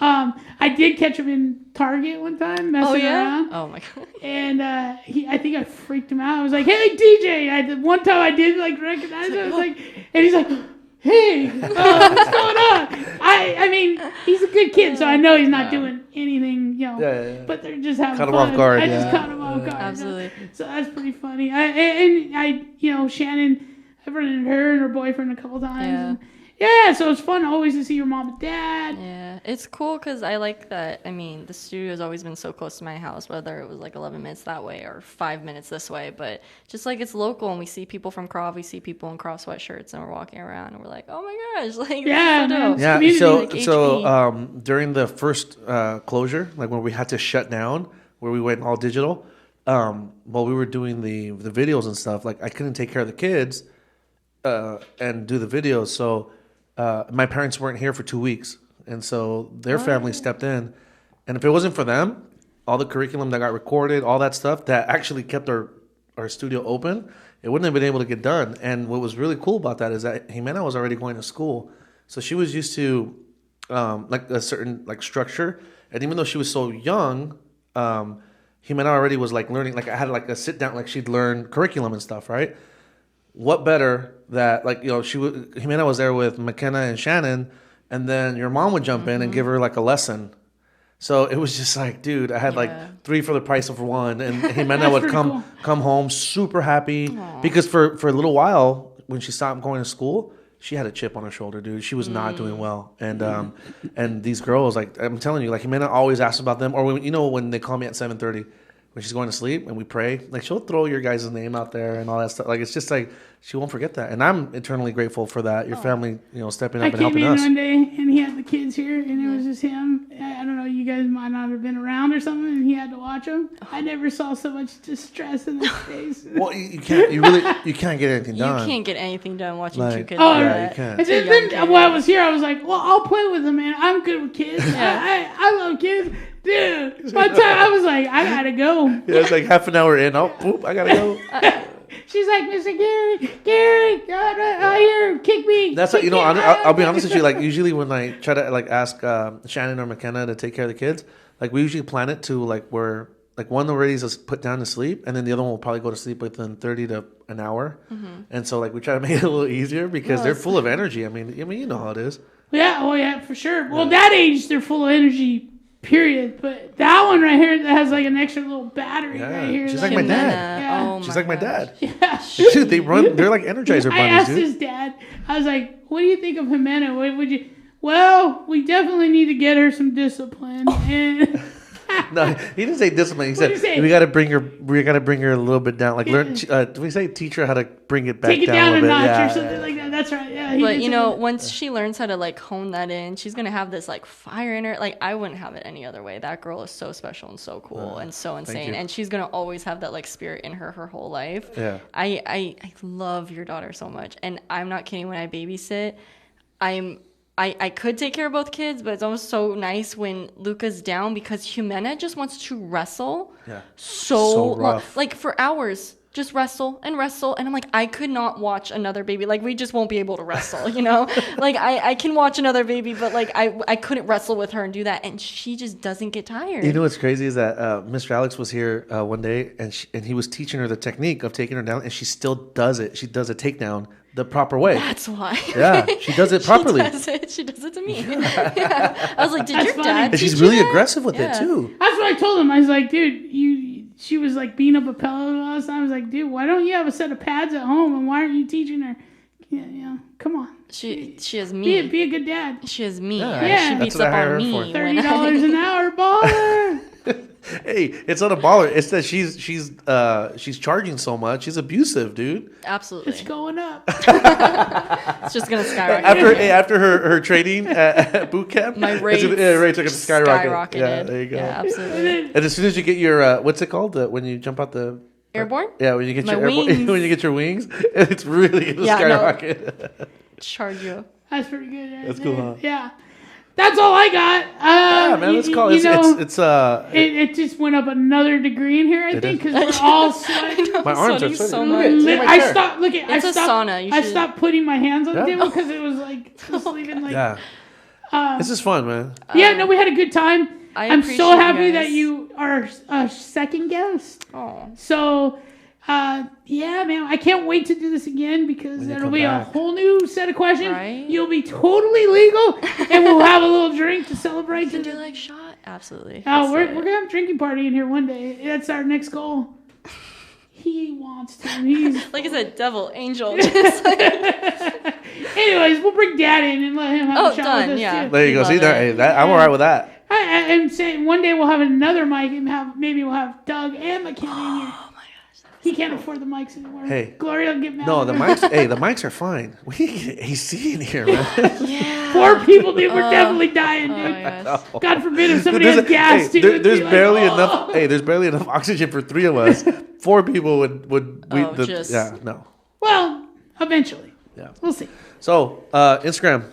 I did catch him in Target one time, messing around. Oh my god. And I think I freaked him out. I was like, "Hey, DJ!" One time I did like recognize him. I was like, and he's like, "Hey, what's going on?" I mean, he's a good kid, so I know he's not doing anything, you know. Yeah. But they're just having Caught him fun. off guard, I just yeah. caught him off guard. Absolutely. So that's pretty funny. Shannon, I've run into her and her boyfriend a couple times. Yeah. And yeah, so it's fun always to see your mom and dad. Yeah, it's cool because I like that. I mean, the studio's always been so close to my house, whether it was like 11 minutes that way or 5 minutes this way. But just like it's local, and we see people from Crov, we see people in Crov sweatshirts, and we're walking around, and we're like, oh my gosh, like Yeah, this is so man. dope. Yeah, community, so like so HP. during the first closure, like when we had to shut down, where we went all digital, while we were doing the videos and stuff, like I couldn't take care of the kids and do the videos, so my parents weren't here for 2 weeks, and so their family stepped in, and if it wasn't for them, all the curriculum that got recorded, all that stuff that actually kept our studio open, it wouldn't have been able to get done. And what was really cool about that is that Jimena was already going to school, so she was used to like a certain like structure, and even though she was so young, Jimena already was like learning. Like I had like a sit down, like she'd learn curriculum and stuff, right? What better that like Jimena was there with McKenna and Shannon, and then your mom would jump in and give her like a lesson. So it was just like, dude, I had like 3 for the price of 1, and Jimena would come home super happy because for a little while when she stopped going to school, she had a chip on her shoulder, dude. She was not doing well, and these girls, like I'm telling you, like Jimena always asks about them, or when they call me at 7:30 when she's going to sleep and we pray, like she'll throw your guys' name out there and all that stuff. Like it's just like she won't forget that, and I'm eternally grateful for that. Your family, stepping up and helping us. I came in one day and he had the kids here, and it was just him. I don't know, you guys might not have been around or something, and he had to watch them. I never saw so much distress in his face. Well, you can't get anything done. You can't get anything done watching 2 kids. Oh, yeah, you can't. And then when I was here, I was like, well, I'll play with them, man. I'm good with kids. I love kids. Dude, by the time I was like, I gotta go. Yeah, it's like half an hour in. Oh, poop, I gotta go. She's like, Mr. Gary, I hear kick me. That's kick like, me. I'll be honest with you. Like usually when I try to like ask Shannon or McKenna to take care of the kids, like we usually plan it to like where like one already is put down to sleep, and then the other one will probably go to sleep within 30 to an hour. And so like we try to make it a little easier because they're full of energy. I mean you know how it is. Yeah, oh yeah, for sure. Well, that age they're full of energy. Period. But that one right here that has like an extra little battery right here. She's like my dad. Yeah. Oh, She's like my dad. Yeah. Dude, they're like Energizer bunnies, I asked dude. his dad, I was like, what do you think of Jimena? What would you... Well, we definitely need to get her some discipline. And No, he didn't say discipline. He said say? we got to bring her a little bit down. Like learn. Do we say teach her how to bring it back take it down down a a little bit? notch or something like that. That's right. Yeah. But once she learns how to like hone that in, she's gonna have this like fire in her. Like I wouldn't have it any other way. That girl is so special and so cool and so insane, and she's gonna always have that like spirit in her whole life. Yeah. I love your daughter so much, and I'm not kidding. When I babysit, I could take care of both kids, but it's almost so nice when Luca's down because Jimena just wants to wrestle. Yeah. So rough. like for hours. Just wrestle. And I'm like, I could not watch another baby. Like, we just won't be able to wrestle, Like, I can watch another baby, but, like, I couldn't wrestle with her and do that. And she just doesn't get tired. You know what's crazy is that Mr. Alex was here one day, and he was teaching her the technique of taking her down, and she still does it. She does a takedown the proper way. That's why. Yeah, she does it properly. She does it to me. Yeah. I was like, did your dad And she's teach really you that? aggressive with it, too. That's what I told him. I was like, dude, she was like beating up a pillow last time. I was like, dude, why don't you have a set of pads at home, and why aren't you teaching her? Yeah, come on. She has me. Be a good dad. She has me. Yeah. She beats That's what up I hired on her me. for. $30 an hour, baller. Hey, it's not a baller. It's that she's charging so much. She's abusive, dude. Absolutely. It's going up. It's just gonna skyrocket. After her training at boot camp, My rates rates are gonna skyrocket. skyrocketed. Yeah, there you go. Yeah, absolutely. And as soon as you get your what's it called? When you jump out the Airborne? Yeah, when you get My your wings. when you get your wings, it's really gonna skyrocket. Charge you. That's pretty good. Right? That's cool, huh? Yeah. That's all I got. Yeah, man, let's call it. It just went up another degree in here, I think, because we're all sweating. My arms are sweating sweating. so Look much. at it. I stopped. Look at. It's a sauna. I stopped putting my hands on the Yeah. table because it was like just leaving like. Yeah. This is fun, man. Yeah, no, we had a good time. I'm appreciate so happy you that guys. you are a second guest. Oh. So, yeah, man, I can't wait to do this again because When you it'll come be back. a whole new set of questions. Right? You'll be totally legal, and we'll have a little drink to celebrate. You can do like shot. Absolutely. Oh, we're That's gonna have a drinking party in here one day. That's our next goal. He wants to. He's like I said, devil, angel. Just like, anyways, we'll bring Dad in and let him have a shot done, with us yeah. too. There you go. Love See it. there. Hey, I'm all right with that. I'm saying one day we'll have another mic and maybe we'll have Doug and McKenna in here. oh my gosh. He can't afford the mics anymore. Hey. Gloria will get mad. No, at the her. mics. Hey, the mics are fine. We can get AC in here, man. Yeah. Poor people, dude. We're definitely dying, Oh dude. my gosh. God forbid if somebody There's has gas, hey, too. there's it'd be barely like, enough. Hey, there's barely enough oxygen for 3 of us. 4 people would. Just- Yeah, no. Well, eventually. Yeah. We'll see. So, Instagram.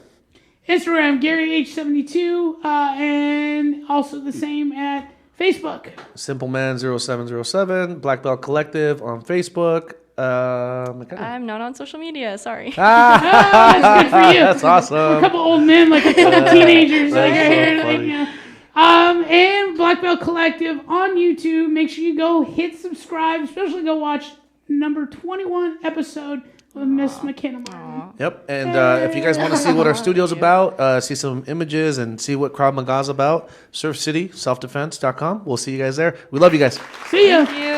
Instagram, GaryH72, and also the same at Facebook. Simpleman0707, Blackbelt Collective on Facebook. McKenna. I'm not on social media. Sorry. That's good for you. That's A awesome. couple old men, like a couple teenagers, like That's right so here. Like, funny. yeah. And Blackbelt Collective on YouTube. Make sure you go hit subscribe, especially go watch number 21 episode with Miss McKenna Martin. Yep. And if you guys want to see what our studio's about, see some images and see what Krav Maga's about, Surf City, selfdefense.com. We'll see you guys there. We love you guys. See ya. Thank you.